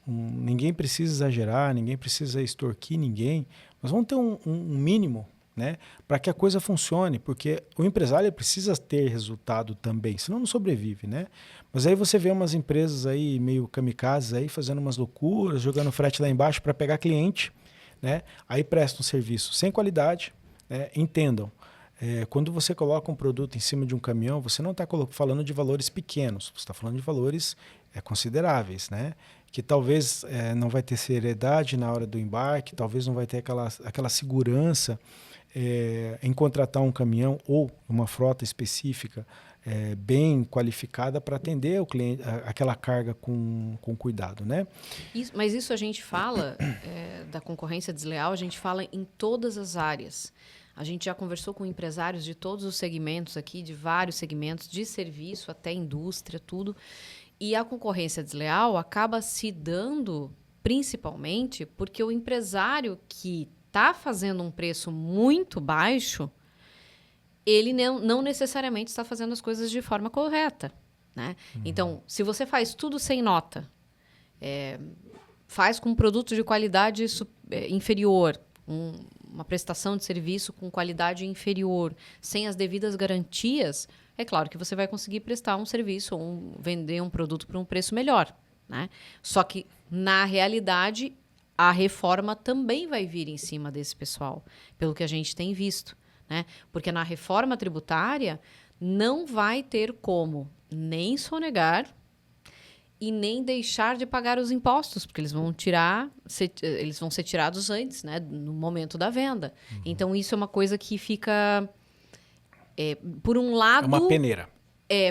[SPEAKER 2] ninguém precisa exagerar, ninguém precisa extorquir ninguém, mas vamos ter um mínimo, né, para que a coisa funcione, porque o empresário precisa ter resultado também, senão não sobrevive, né? Mas aí você vê umas empresas aí meio kamikazes aí fazendo umas loucuras, jogando frete lá embaixo para pegar cliente, né? Aí prestam um serviço sem qualidade, né? Entendam, quando você coloca um produto em cima de um caminhão, você não está falando de valores pequenos, você está falando de valores consideráveis, né? Que talvez não vai ter seriedade na hora do embarque, talvez não vai ter aquela segurança em contratar um caminhão ou uma frota específica bem qualificada para atender o cliente, aquela carga com cuidado, né?
[SPEAKER 1] Mas isso a gente fala da concorrência desleal, a gente fala em todas as áreas. A gente já conversou com empresários de todos os segmentos aqui, de vários segmentos, de serviço até indústria, tudo. E a concorrência desleal acaba se dando principalmente porque o empresário que está fazendo um preço muito baixo, ele não necessariamente está fazendo as coisas de forma correta. Né? Então, se você faz tudo sem nota, faz com um produto de qualidade inferior, uma prestação de serviço com qualidade inferior, sem as devidas garantias, é claro que você vai conseguir prestar um serviço ou vender um produto por um preço melhor. Né? Só que, na realidade, a reforma também vai vir em cima desse pessoal, pelo que a gente tem visto. Né? Porque na reforma tributária não vai ter como nem sonegar e nem deixar de pagar os impostos, porque eles vão ser tirados antes, né, no momento da venda. Então, isso é uma coisa que fica... por um lado...
[SPEAKER 2] É uma peneira.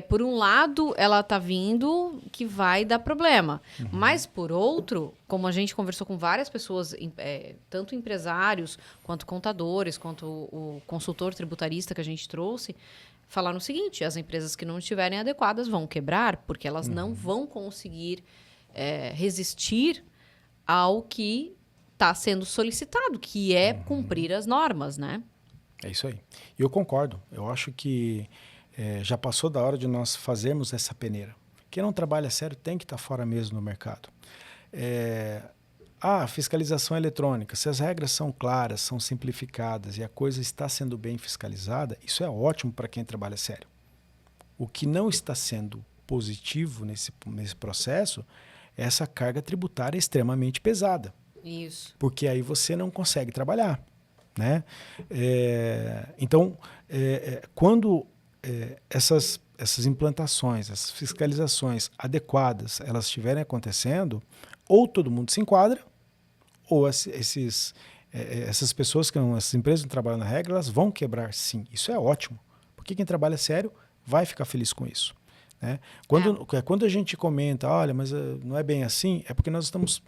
[SPEAKER 1] Por um lado, ela está vindo que vai dar problema. Mas, por outro, como a gente conversou com várias pessoas, tanto empresários, quanto contadores, quanto o consultor tributarista que a gente trouxe, falaram o seguinte: as empresas que não estiverem adequadas vão quebrar, porque elas não vão conseguir resistir ao que está sendo solicitado, que é cumprir as normas, né?
[SPEAKER 2] É isso aí. E eu concordo. Eu acho que já passou da hora de nós fazermos essa peneira. Quem não trabalha sério tem que estar fora mesmo no mercado. Fiscalização eletrônica. Se as regras são claras, são simplificadas e a coisa está sendo bem fiscalizada, isso é ótimo para quem trabalha sério. O que não está sendo positivo nesse processo é essa carga tributária extremamente pesada.
[SPEAKER 1] Isso.
[SPEAKER 2] Porque aí você não consegue trabalhar, né? Então, quando essas implantações, essas fiscalizações adequadas, elas estiverem acontecendo, ou todo mundo se enquadra, ou essas pessoas essas empresas que não trabalham na regra, elas vão quebrar sim. Isso é ótimo, porque quem trabalha sério vai ficar feliz com isso. Né? Quando a gente comenta, olha, mas não é bem assim, é porque nós estamos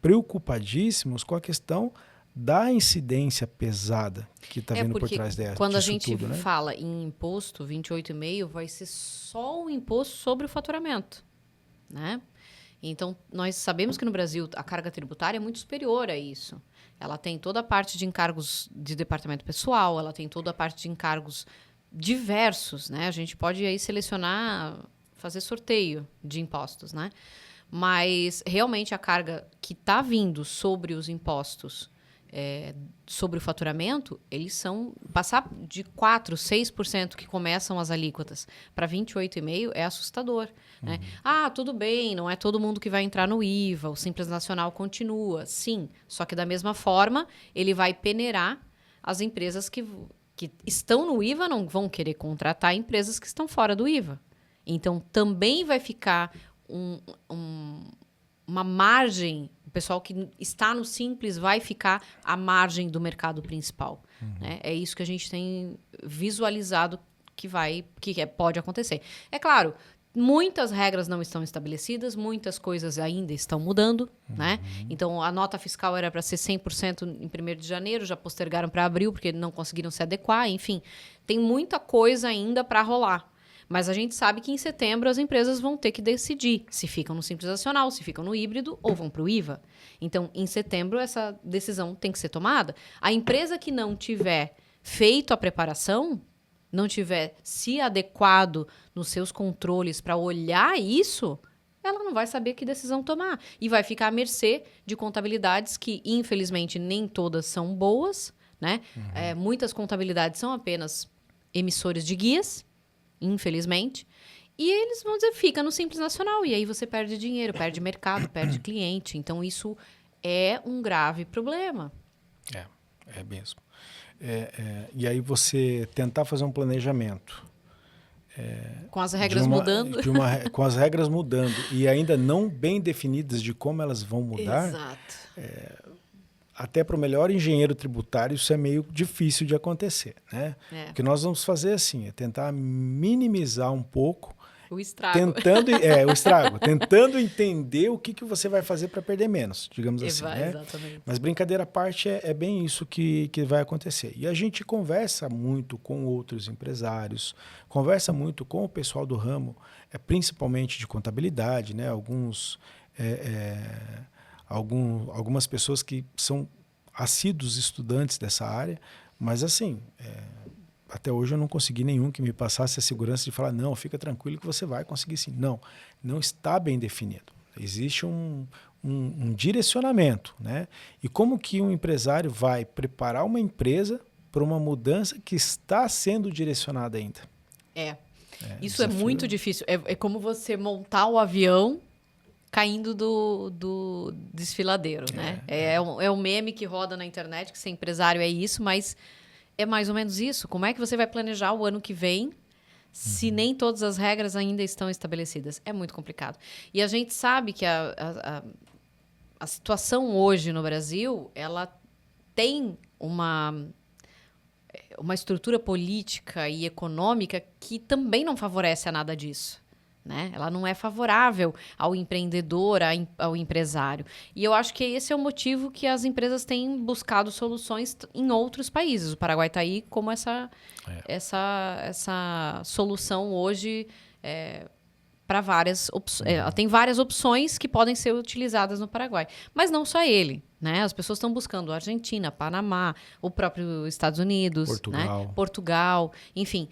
[SPEAKER 2] preocupadíssimos com a questão da incidência pesada que está vindo por trás dela.
[SPEAKER 1] Quando a gente fala em imposto, 28,5% vai ser só o imposto sobre o faturamento. Né? Então, nós sabemos que no Brasil a carga tributária é muito superior a isso. Ela tem toda a parte de encargos de departamento pessoal, ela tem toda a parte de encargos diversos, né? A gente pode aí selecionar, fazer sorteio de impostos, né? Mas, realmente, a carga que está vindo sobre os impostos, sobre o faturamento, eles são... Passar de 4%, 6% que começam as alíquotas para 28,5% é assustador. Uhum. Né? Tudo bem, não é todo mundo que vai entrar no IVA, o Simples Nacional continua. Sim, só que da mesma forma, ele vai peneirar as empresas que estão no IVA, não vão querer contratar empresas que estão fora do IVA. Então, também vai ficar uma margem, o pessoal que está no Simples vai ficar à margem do mercado principal. Uhum. Né? É isso que a gente tem visualizado que pode acontecer. É claro, muitas regras não estão estabelecidas, muitas coisas ainda estão mudando. Uhum. Né? Então, a nota fiscal era para ser 100% em 1º de janeiro, já postergaram para abril, porque não conseguiram se adequar. Enfim, tem muita coisa ainda para rolar. Mas a gente sabe que em setembro as empresas vão ter que decidir se ficam no Simples Nacional, se ficam no híbrido ou vão para o IVA. Então, em setembro, essa decisão tem que ser tomada. A empresa que não tiver feito a preparação, não tiver se adequado nos seus controles para olhar isso, ela não vai saber que decisão tomar. E vai ficar à mercê de contabilidades que, infelizmente, nem todas são boas. Né? Uhum. Muitas contabilidades são apenas emissores de guias, infelizmente, e eles vão dizer, fica no Simples Nacional, e aí você perde dinheiro, perde mercado, perde cliente. Então, isso é um grave problema.
[SPEAKER 2] É mesmo. E aí você tentar fazer um planejamento.
[SPEAKER 1] Com as regras mudando.
[SPEAKER 2] Com as regras mudando e ainda não bem definidas de como elas vão mudar.
[SPEAKER 1] Exato.
[SPEAKER 2] Até para o melhor engenheiro tributário isso é meio difícil de acontecer, né? O que nós vamos fazer assim é tentar minimizar um pouco
[SPEAKER 1] o estrago.
[SPEAKER 2] O estrago, tentando entender o que você vai fazer para perder menos, digamos assim, né?
[SPEAKER 1] Exatamente.
[SPEAKER 2] Mas brincadeira à parte, é bem isso que vai acontecer. E a gente conversa muito com outros empresários, conversa muito com o pessoal do ramo, principalmente de contabilidade, né? Algumas pessoas que são assíduos estudantes dessa área, mas assim, até hoje eu não consegui nenhum que me passasse a segurança de falar, não, fica tranquilo que você vai conseguir sim. Não está bem definido. Existe um direcionamento, né? E como que um empresário vai preparar uma empresa para uma mudança que está sendo direcionada ainda?
[SPEAKER 1] Isso é muito difícil. É como você montar o avião caindo do desfiladeiro, né? É um meme que roda na internet, que ser empresário é isso, mas é mais ou menos isso. Como é que você vai planejar o ano que vem se nem todas as regras ainda estão estabelecidas? É muito complicado. E a gente sabe que a situação hoje no Brasil, ela tem uma estrutura política e econômica que também não favorece a nada disso. Né? Ela não é favorável ao empreendedor, ao empresário. E eu acho que esse é o motivo que as empresas têm buscado soluções em outros países. O Paraguai está aí como essa solução hoje para várias opções. Ela tem várias opções que podem ser utilizadas no Paraguai. Mas não só ele. Né? As pessoas estão buscando Argentina, Panamá, o próprio Estados Unidos, Portugal, enfim...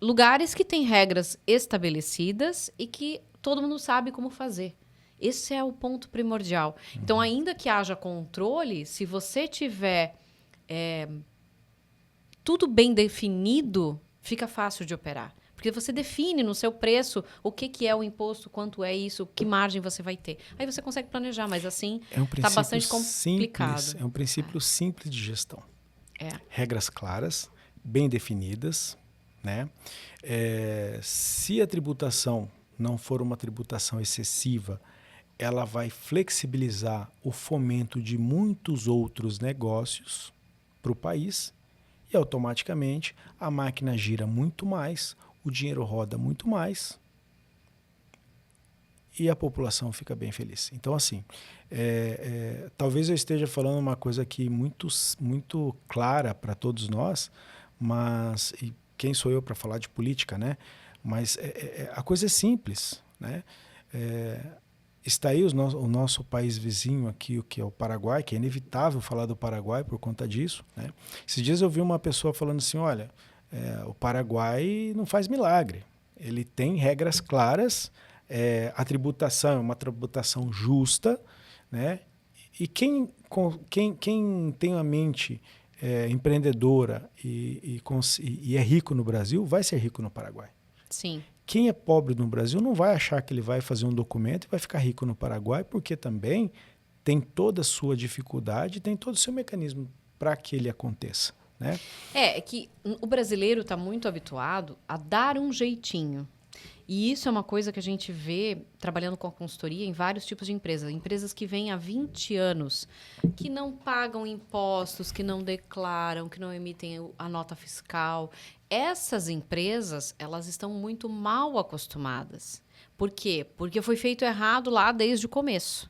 [SPEAKER 1] Lugares que têm regras estabelecidas e que todo mundo sabe como fazer. Esse é o ponto primordial. Então, ainda que haja controle, se você tiver tudo bem definido, fica fácil de operar. Porque você define no seu preço o que é o imposto, quanto é isso, que margem você vai ter. Aí você consegue planejar, mas assim está bastante complicado.
[SPEAKER 2] É um princípio simples de gestão.
[SPEAKER 1] É.
[SPEAKER 2] Regras claras, bem definidas, né? Se a tributação não for uma tributação excessiva, ela vai flexibilizar o fomento de muitos outros negócios para o país e automaticamente a máquina gira muito mais, o dinheiro roda muito mais e a população fica bem feliz. Então, assim, talvez eu esteja falando uma coisa aqui muito clara para todos nós, mas e quem sou eu para falar de política, né? Mas a coisa é simples, né? Está aí o nosso país vizinho aqui, o que é o Paraguai, que é inevitável falar do Paraguai por conta disso, né? Esses dias eu vi uma pessoa falando assim, olha, o Paraguai não faz milagre, ele tem regras claras, a tributação é uma tributação justa, né? E quem tem a mente empreendedora e é rico no Brasil, vai ser rico no Paraguai.
[SPEAKER 1] Sim.
[SPEAKER 2] Quem é pobre no Brasil não vai achar que ele vai fazer um documento e vai ficar rico no Paraguai, porque também tem toda a sua dificuldade, tem todo o seu mecanismo para que ele aconteça, né?
[SPEAKER 1] É que o brasileiro está muito habituado a dar um jeitinho. E isso é uma coisa que a gente vê trabalhando com a consultoria em vários tipos de empresas. Empresas que vêm há 20 anos, que não pagam impostos, que não declaram, que não emitem a nota fiscal. Essas empresas, elas estão muito mal acostumadas. Por quê? Porque foi feito errado lá desde o começo.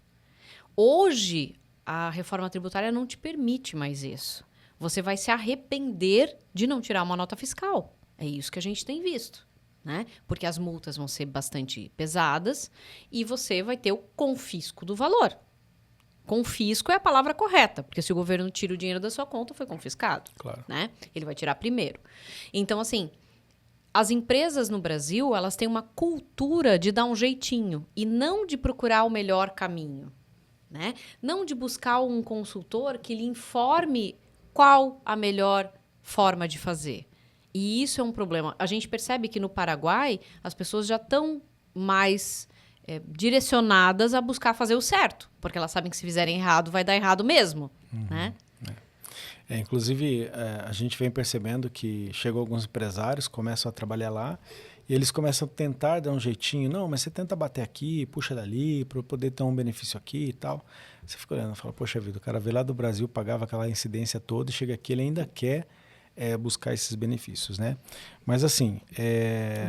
[SPEAKER 1] Hoje, a reforma tributária não te permite mais isso. Você vai se arrepender de não tirar uma nota fiscal. É isso que a gente tem visto. Né? Porque as multas vão ser bastante pesadas e você vai ter o confisco do valor. Confisco é a palavra correta, porque se o governo tira o dinheiro da sua conta, foi confiscado.
[SPEAKER 2] Claro.
[SPEAKER 1] Né? Ele vai tirar primeiro. Então, assim, as empresas no Brasil, elas têm uma cultura de dar um jeitinho e não de procurar o melhor caminho. Né? Não de buscar um consultor que lhe informe qual a melhor forma de fazer. E isso é um problema. A gente percebe que no Paraguai as pessoas já estão mais direcionadas a buscar fazer o certo, porque elas sabem que se fizerem errado vai dar errado mesmo. Né?
[SPEAKER 2] Inclusive, a gente vem percebendo que chegam alguns empresários, começam a trabalhar lá e eles começam a tentar dar um jeitinho. Não, mas você tenta bater aqui, puxa dali, para poder ter um benefício aqui e tal. Você fica olhando e fala, poxa vida, o cara veio lá do Brasil, pagava aquela incidência toda e chega aqui, ele ainda quer buscar esses benefícios, né? Mas assim...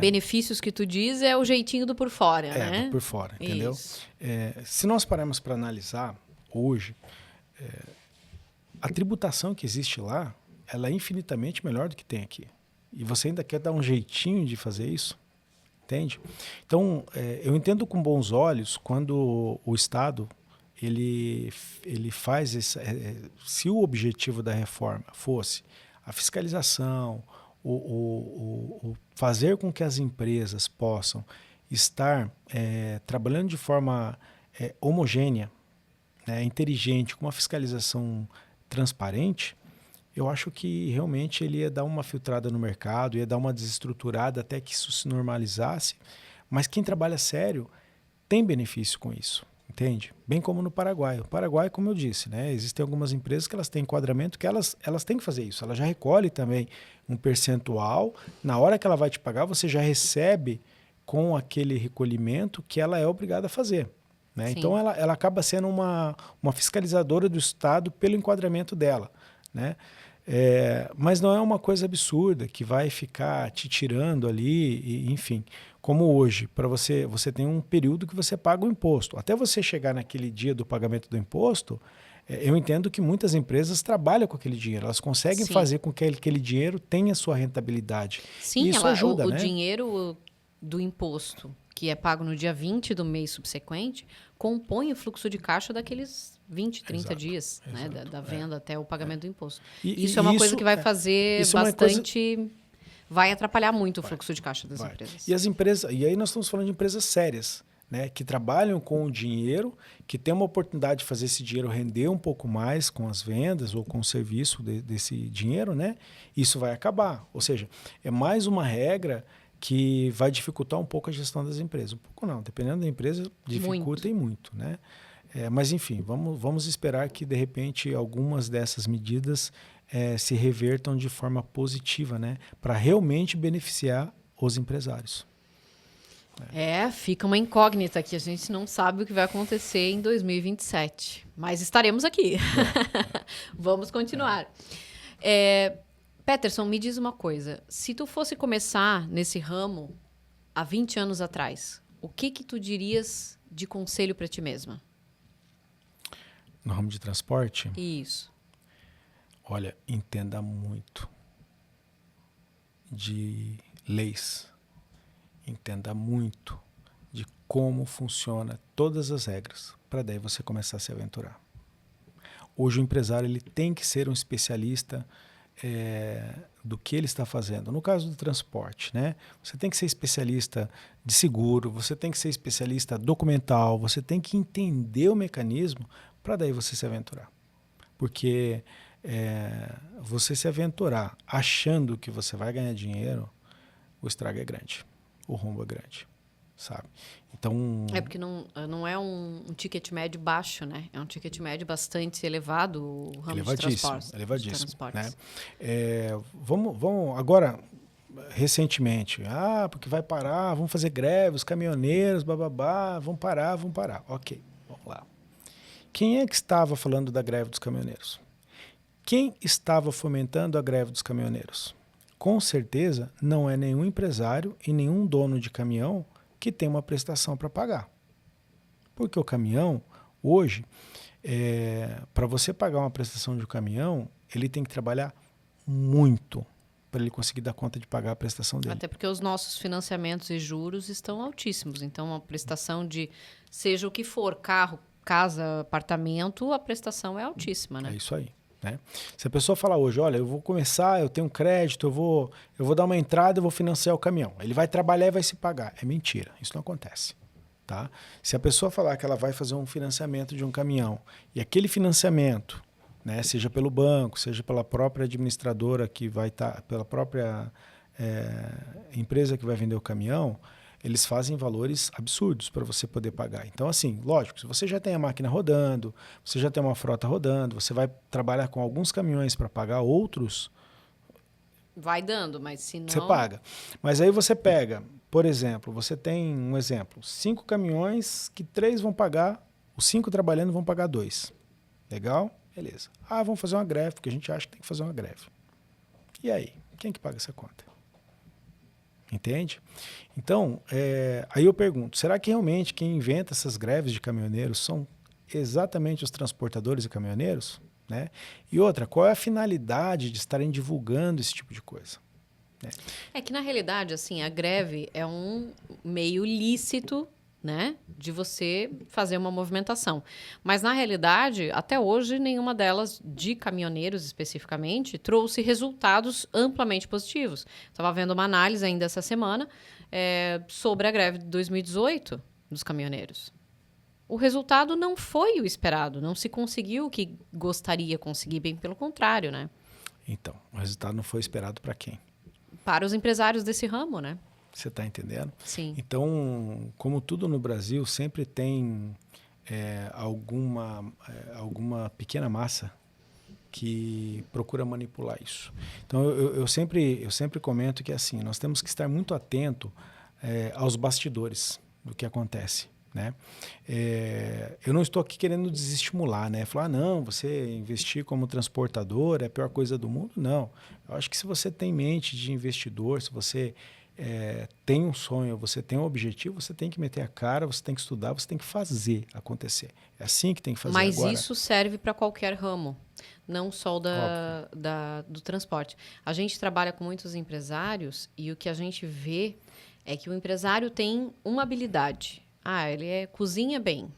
[SPEAKER 1] Benefícios que tu diz é o jeitinho do por fora, né?
[SPEAKER 2] Do por fora, entendeu? Se nós pararmos para analisar hoje, a tributação que existe lá, ela é infinitamente melhor do que tem aqui. E você ainda quer dar um jeitinho de fazer isso? Entende? Então, eu entendo com bons olhos quando o Estado ele faz esse... se o objetivo da reforma fosse a fiscalização, o fazer com que as empresas possam estar trabalhando de forma homogênea, né, inteligente, com uma fiscalização transparente, eu acho que realmente ele ia dar uma filtrada no mercado, ia dar uma desestruturada até que isso se normalizasse. Mas quem trabalha sério tem benefício com isso. Entende? Bem como no Paraguai. O Paraguai, como eu disse, né, existem algumas empresas que elas têm enquadramento que elas têm que fazer isso. Ela já recolhe também um percentual. Na hora que ela vai te pagar, você já recebe com aquele recolhimento que ela é obrigada a fazer. Né? Então, ela acaba sendo uma fiscalizadora do Estado pelo enquadramento dela. Né? Mas não é uma coisa absurda que vai ficar te tirando ali, enfim... Como hoje, para você tem um período que você paga o imposto. Até você chegar naquele dia do pagamento do imposto, eu entendo que muitas empresas trabalham com aquele dinheiro. Elas conseguem fazer com que aquele dinheiro tenha sua rentabilidade.
[SPEAKER 1] Sim,
[SPEAKER 2] isso ajuda,
[SPEAKER 1] o
[SPEAKER 2] né?
[SPEAKER 1] dinheiro do imposto, que é pago no dia 20 do mês subsequente, compõe o fluxo de caixa daqueles 20, 30 dias, né? Da venda até o pagamento do imposto. Isso é uma coisa que vai fazer bastante... Vai atrapalhar muito o fluxo de caixa das empresas.
[SPEAKER 2] E as empresas, e aí nós estamos falando de empresas sérias, né, que trabalham com o dinheiro, que têm uma oportunidade de fazer esse dinheiro render um pouco mais com as vendas ou com o serviço desse dinheiro, né? Isso vai acabar. Ou seja, é mais uma regra que vai dificultar um pouco a gestão das empresas. Um pouco não, dependendo da empresa, dificulta e muito, né? Mas, enfim, vamos esperar que, de repente, algumas dessas medidas se revertam de forma positiva, né? Para realmente beneficiar os empresários.
[SPEAKER 1] Fica uma incógnita que a gente não sabe o que vai acontecer em 2027. Mas estaremos aqui. Vamos continuar. Peterson, me diz uma coisa. Se tu fosse começar nesse ramo há 20 anos atrás, o que tu dirias de conselho para ti mesma?
[SPEAKER 2] No ramo de transporte?
[SPEAKER 1] Isso.
[SPEAKER 2] Olha, entenda muito de leis. Entenda muito de como funciona todas as regras, para daí você começar a se aventurar. Hoje o empresário ele tem que ser um especialista do que ele está fazendo. No caso do transporte, né? Você tem que ser especialista de seguro, você tem que ser especialista documental, você tem que entender o mecanismo para daí você se aventurar. Porque você se aventurar achando que você vai ganhar dinheiro, o estrago é grande. O rombo é grande, sabe? Então...
[SPEAKER 1] porque não é um ticket médio baixo, né? É um ticket médio bastante elevado, o ramo de transportes.
[SPEAKER 2] Elevadíssimo, né? Vamos agora, recentemente, porque vai parar, vamos fazer greve, os caminhoneiros, bababá, vão parar. Ok, vamos lá. Quem é que estava falando da greve dos caminhoneiros? Quem estava fomentando a greve dos caminhoneiros? Com certeza, não é nenhum empresário e nenhum dono de caminhão que tem uma prestação para pagar. Porque o caminhão, hoje, para você pagar uma prestação de um caminhão, ele tem que trabalhar muito para ele conseguir dar conta de pagar a prestação dele.
[SPEAKER 1] Até porque os nossos financiamentos e juros estão altíssimos. Então, a prestação de seja o que for, carro, casa, apartamento, a prestação é altíssima, né?
[SPEAKER 2] É isso aí. Né? Se a pessoa falar hoje, olha, eu vou começar, eu tenho um crédito, eu vou dar uma entrada, eu vou financiar o caminhão. Ele vai trabalhar e vai se pagar. É mentira, isso não acontece. Tá? Se a pessoa falar que ela vai fazer um financiamento de um caminhão e aquele financiamento, né, seja pelo banco, seja pela própria administradora que vai estar, pela própria empresa que vai vender o caminhão, eles fazem valores absurdos para você poder pagar. Então, assim, lógico, se você já tem a máquina rodando, você já tem uma frota rodando, você vai trabalhar com alguns caminhões para pagar outros...
[SPEAKER 1] Vai dando, mas se não...
[SPEAKER 2] Você paga. Mas aí você pega, por exemplo, você tem um exemplo, 5 caminhões que 3 vão pagar, os 5 trabalhando vão pagar 2. Legal? Beleza. Vamos fazer uma greve, porque a gente acha que tem que fazer uma greve. E aí? Quem que paga essa conta? Entende? Então, aí eu pergunto, será que realmente quem inventa essas greves de caminhoneiros são exatamente os transportadores e caminhoneiros? Né? E outra, qual é a finalidade de estarem divulgando esse tipo de coisa? Né?
[SPEAKER 1] É que, na realidade, assim, a greve é um meio lícito, né, de você fazer uma movimentação. Mas, na realidade, até hoje, nenhuma delas, de caminhoneiros especificamente, trouxe resultados amplamente positivos. Estava vendo uma análise ainda essa semana sobre a greve de 2018 dos caminhoneiros. O resultado não foi o esperado, não se conseguiu o que gostaria conseguir, bem pelo contrário, né?
[SPEAKER 2] Então, o resultado não foi esperado para quem?
[SPEAKER 1] Para os empresários desse ramo, né?
[SPEAKER 2] Você está entendendo?
[SPEAKER 1] Sim.
[SPEAKER 2] Então, como tudo no Brasil, sempre tem alguma pequena massa que procura manipular isso. Então, eu sempre comento que assim, nós temos que estar muito atento aos bastidores do que acontece. Né? Eu não estou aqui querendo desestimular, né? Falar, não, você investir como transportador é a pior coisa do mundo. Não. Eu acho que se você tem mente de investidor, se você tem um sonho, você tem um objetivo, você tem que meter a cara, você tem que estudar, você tem que fazer acontecer. É assim que tem que fazer.
[SPEAKER 1] Mas
[SPEAKER 2] agora.
[SPEAKER 1] Isso serve para qualquer ramo, não só do transporte. A gente trabalha com muitos empresários e o que a gente vê é que o empresário tem uma habilidade. Ele cozinha bem,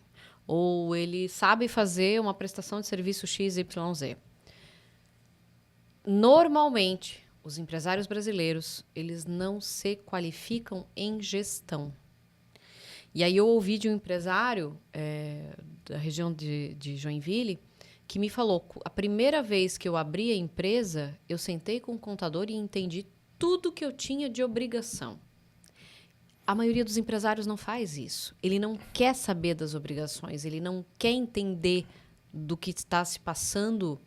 [SPEAKER 1] ou ele sabe fazer uma prestação de serviço XYZ. Normalmente, os empresários brasileiros, eles não se qualificam em gestão. E aí eu ouvi de um empresário da região de Joinville que me falou, a primeira vez que eu abri a empresa, eu sentei com o contador e entendi tudo que eu tinha de obrigação. A maioria dos empresários não faz isso. Ele não quer saber das obrigações, ele não quer entender do que está se passando.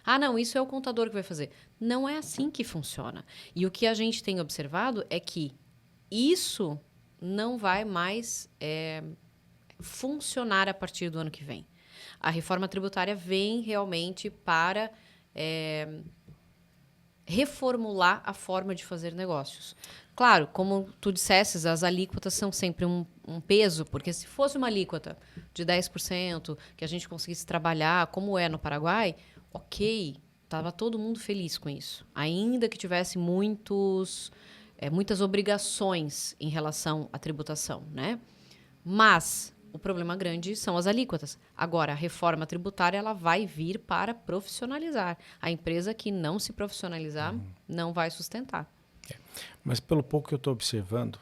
[SPEAKER 1] Ah, não, isso é o contador que vai fazer. Não é assim que funciona. E o que a gente tem observado é que isso não vai mais funcionar a partir do ano que vem. A reforma tributária vem realmente para reformular a forma de fazer negócios. Claro, como tu dissesses, as alíquotas são sempre um peso, porque se fosse uma alíquota de 10%, que a gente conseguisse trabalhar como é no Paraguai, ok, estava todo mundo feliz com isso. Ainda que tivesse muitas obrigações em relação à tributação, né? Mas o problema grande são as alíquotas. Agora, a reforma tributária ela vai vir para profissionalizar. A empresa que não se profissionalizar não vai sustentar.
[SPEAKER 2] Mas pelo pouco que eu estou observando,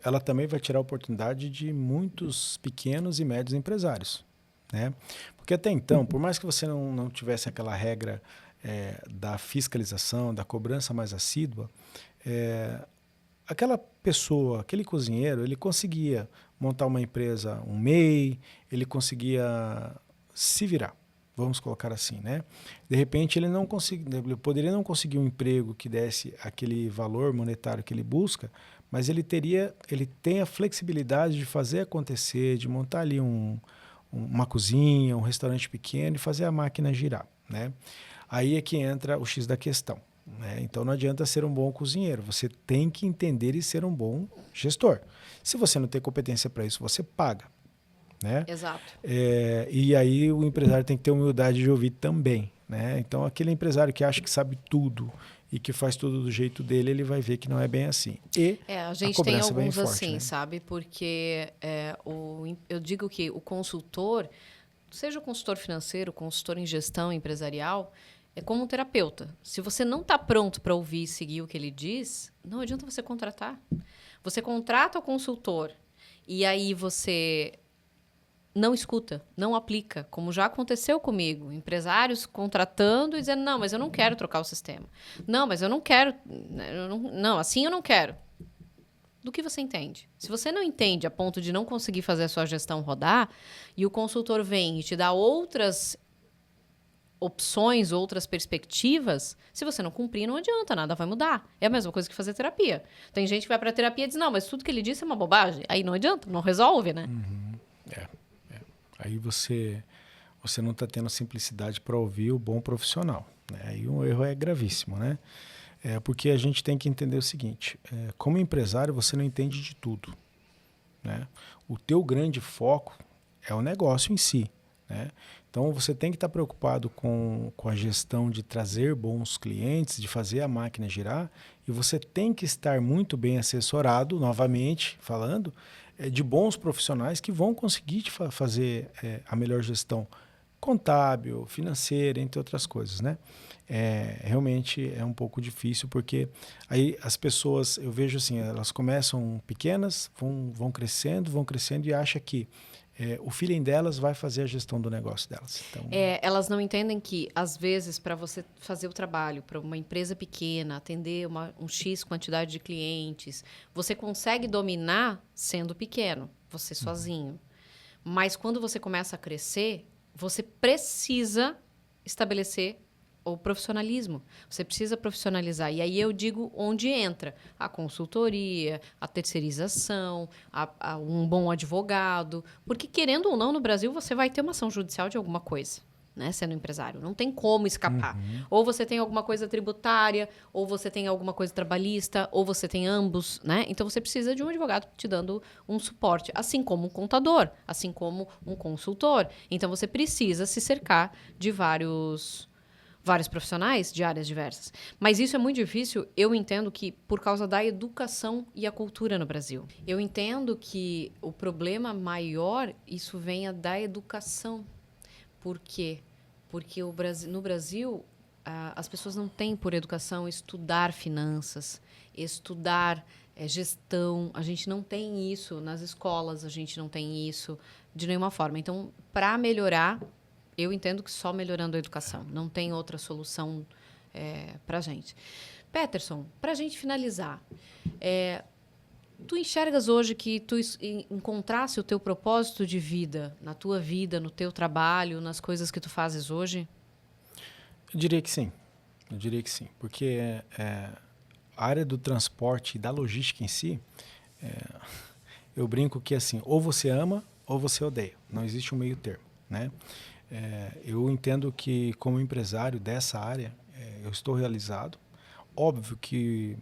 [SPEAKER 2] ela também vai tirar a oportunidade de muitos pequenos e médios empresários, né? Porque até então, por mais que você não tivesse aquela regra da fiscalização, da cobrança mais assídua, aquela pessoa, aquele cozinheiro, ele conseguia montar uma empresa, um MEI, ele conseguia se virar, vamos colocar assim, né? De repente ele poderia não conseguir um emprego que desse aquele valor monetário que ele busca, mas ele tem a flexibilidade de fazer acontecer, de montar ali uma cozinha, um restaurante pequeno e fazer a máquina girar, né? Aí é que entra o X da questão, né? Então não adianta ser um bom cozinheiro, você tem que entender e ser um bom gestor. Se você não tem competência para isso, você paga, né?
[SPEAKER 1] Exato.
[SPEAKER 2] E aí o empresário tem que ter humildade de ouvir também, né? Então aquele empresário que acha que sabe tudo e que faz tudo do jeito dele, ele vai ver que não é bem assim. E
[SPEAKER 1] a gente tem alguns assim, né? Sabe? Porque eu digo que o consultor, seja o consultor financeiro, consultor em gestão empresarial, é como um terapeuta. Se você não está pronto para ouvir e seguir o que ele diz, não adianta você contratar. Você contrata o consultor e aí você não escuta, não aplica, como já aconteceu comigo. Empresários contratando e dizendo, não, mas eu não quero trocar o sistema. Não, mas eu não quero. Não, assim eu não quero. Do que você entende? Se você não entende a ponto de não conseguir fazer a sua gestão rodar e o consultor vem e te dá outras opções, outras perspectivas, se você não cumprir, não adianta, nada vai mudar. É a mesma coisa que fazer terapia. Tem gente que vai para terapia e diz, não, mas tudo que ele disse é uma bobagem. Aí não adianta, não resolve, né?
[SPEAKER 2] Aí você não está tendo simplicidade para ouvir o bom profissional, né? Aí um erro é gravíssimo, né? Porque a gente tem que entender o seguinte, como empresário você não entende de tudo, né? O teu grande foco é o negócio em si, né? Então você tem que estar preocupado com a gestão de trazer bons clientes, de fazer a máquina girar, e você tem que estar muito bem assessorado, novamente falando, de bons profissionais que vão conseguir te fazer a melhor gestão contábil, financeira, entre outras coisas, né? Realmente é um pouco difícil, porque aí as pessoas, eu vejo assim, elas começam pequenas, vão crescendo e acham que o feeling delas vai fazer a gestão do negócio delas. Então,
[SPEAKER 1] elas não entendem que, às vezes, para você fazer o trabalho para uma empresa pequena, atender um X quantidade de clientes, você consegue dominar sendo pequeno, você sozinho. Mas quando você começa a crescer, você precisa estabelecer o profissionalismo. Você precisa profissionalizar. E aí eu digo onde entra a consultoria, a terceirização, um bom advogado. Porque, querendo ou não, no Brasil, você vai ter uma ação judicial de alguma coisa, né, sendo empresário. Não tem como escapar. Ou você tem alguma coisa tributária, ou você tem alguma coisa trabalhista, ou você tem ambos, né? Então, você precisa de um advogado te dando um suporte. Assim como um contador, assim como um consultor. Então, você precisa se cercar de vários profissionais de áreas diversas. Mas isso é muito difícil, eu entendo que por causa da educação e a cultura no Brasil. Eu entendo que o problema maior, isso venha da educação. Por quê? Porque no Brasil, as pessoas não têm por educação estudar finanças, estudar gestão. A gente não tem isso nas escolas, a gente não tem isso de nenhuma forma. Então, para melhorar, eu entendo que só melhorando a educação. Não tem outra solução para a gente. Peterson, para a gente finalizar, Tu enxergas hoje que tu encontrasse o teu propósito de vida, na tua vida, no teu trabalho, nas coisas que tu fazes hoje?
[SPEAKER 2] Eu diria que sim. Porque a área do transporte e da logística em si, eu brinco que assim, ou você ama ou você odeia. Não existe um meio termo, né? Eu entendo que como empresário dessa área, eu estou realizado. Óbvio que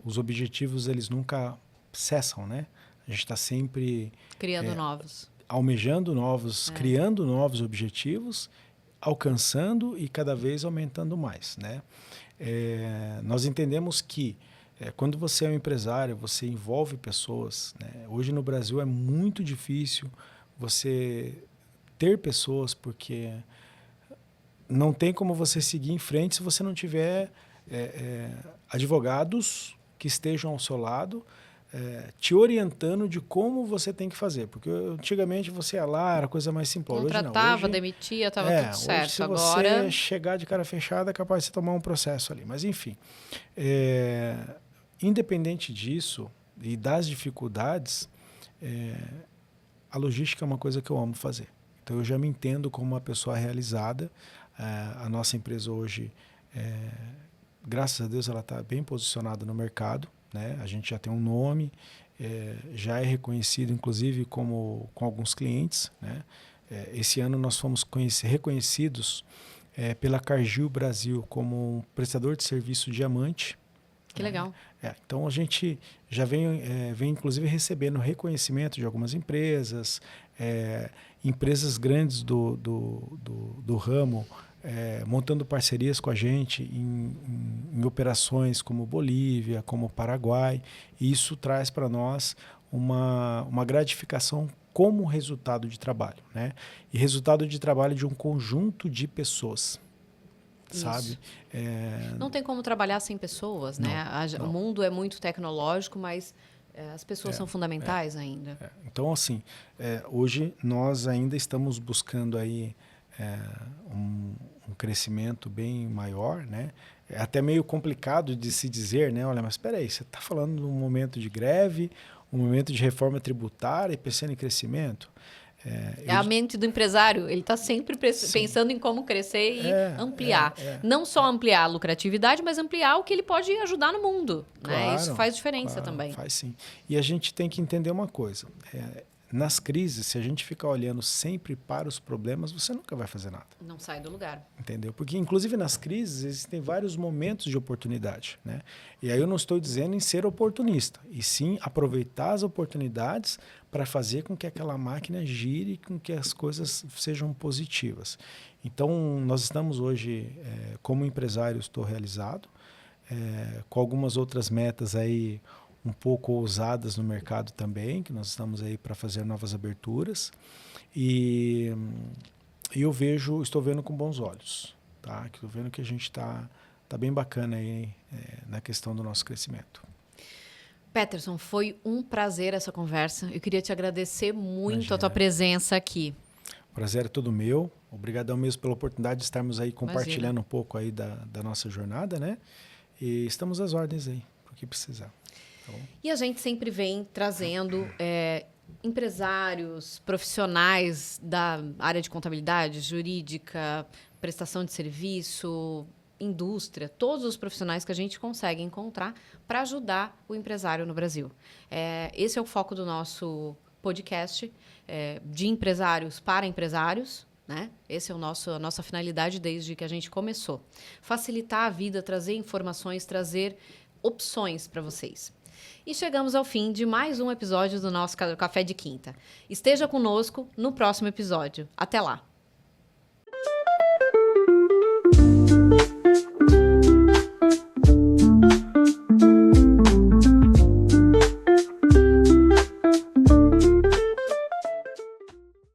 [SPEAKER 2] os objetivos eles nunca cessam, né? A gente está sempre
[SPEAKER 1] criando novos,
[SPEAKER 2] almejando novos, criando novos objetivos, alcançando e cada vez aumentando mais, né? Nós entendemos que quando você é um empresário, você envolve pessoas, né? Hoje no Brasil é muito difícil você ter pessoas, porque não tem como você seguir em frente se você não tiver advogados que estejam ao seu lado, te orientando de como você tem que fazer. Porque antigamente você ia lá, era coisa mais simples.
[SPEAKER 1] Contratava,
[SPEAKER 2] hoje,
[SPEAKER 1] demitia, estava tudo certo.
[SPEAKER 2] Hoje, se
[SPEAKER 1] agora
[SPEAKER 2] você chegar de cara fechada, é capaz de você tomar um processo ali. Mas, enfim, independente disso e das dificuldades, a logística é uma coisa que eu amo fazer. Então, eu já me entendo como uma pessoa realizada. A nossa empresa hoje, graças a Deus, ela está bem posicionada no mercado, né? A gente já tem um nome, já é reconhecido, inclusive, com alguns clientes, né? Esse ano nós fomos reconhecidos pela Cargill Brasil como um prestador de serviço diamante.
[SPEAKER 1] Que legal.
[SPEAKER 2] Então, a gente já vem inclusive, recebendo reconhecimento de algumas empresas, empresas grandes do ramo, montando parcerias com a gente em operações como Bolívia, como Paraguai. E isso traz para nós uma gratificação como resultado de trabalho, né? E resultado de trabalho de um conjunto de pessoas. Sabe?
[SPEAKER 1] Não tem como trabalhar sem pessoas, né? O mundo é muito tecnológico, mas as pessoas são fundamentais ainda.
[SPEAKER 2] Então, assim, hoje nós ainda estamos buscando aí um crescimento bem maior, né? É até meio complicado de se dizer, né? Olha, mas espera aí, você está falando de um momento de greve, um momento de reforma tributária e pensando em crescimento?
[SPEAKER 1] A mente do empresário, ele está sempre pensando em como crescer e ampliar. Não só ampliar a lucratividade, mas ampliar o que ele pode ajudar no mundo.
[SPEAKER 2] Claro,
[SPEAKER 1] né? Isso faz diferença também.
[SPEAKER 2] Faz sim. E a gente tem que entender uma coisa. Nas crises, se a gente ficar olhando sempre para os problemas, você nunca vai fazer nada.
[SPEAKER 1] Não sai do lugar.
[SPEAKER 2] Entendeu? Porque, inclusive, nas crises existem vários momentos de oportunidade, né? E aí eu não estou dizendo em ser oportunista, e sim aproveitar as oportunidades para fazer com que aquela máquina gire, com que as coisas sejam positivas. Então, nós estamos hoje, como empresário, estou realizado, com algumas outras metas aí um pouco ousadas no mercado também, que nós estamos aí para fazer novas aberturas. E eu estou vendo com bons olhos, tá? Estou vendo que a gente está bem bacana aí na questão do nosso crescimento.
[SPEAKER 1] Peterson, foi um prazer essa conversa. Eu queria te agradecer muito a tua presença aqui.
[SPEAKER 2] O prazer é todo meu. Obrigadão mesmo pela oportunidade de estarmos aí compartilhando um pouco aí da nossa jornada, né? E estamos às ordens aí, para o que precisar. Tá bom?
[SPEAKER 1] E a gente sempre vem trazendo empresários, profissionais da área de contabilidade, jurídica, prestação de serviço, indústria, todos os profissionais que a gente consegue encontrar para ajudar o empresário no Brasil. Esse é o foco do nosso podcast, de empresários para empresários. Né? Essa é a nossa finalidade desde que a gente começou. Facilitar a vida, trazer informações, trazer opções para vocês. E chegamos ao fim de mais um episódio do nosso Café de Quinta. Esteja conosco no próximo episódio. Até lá!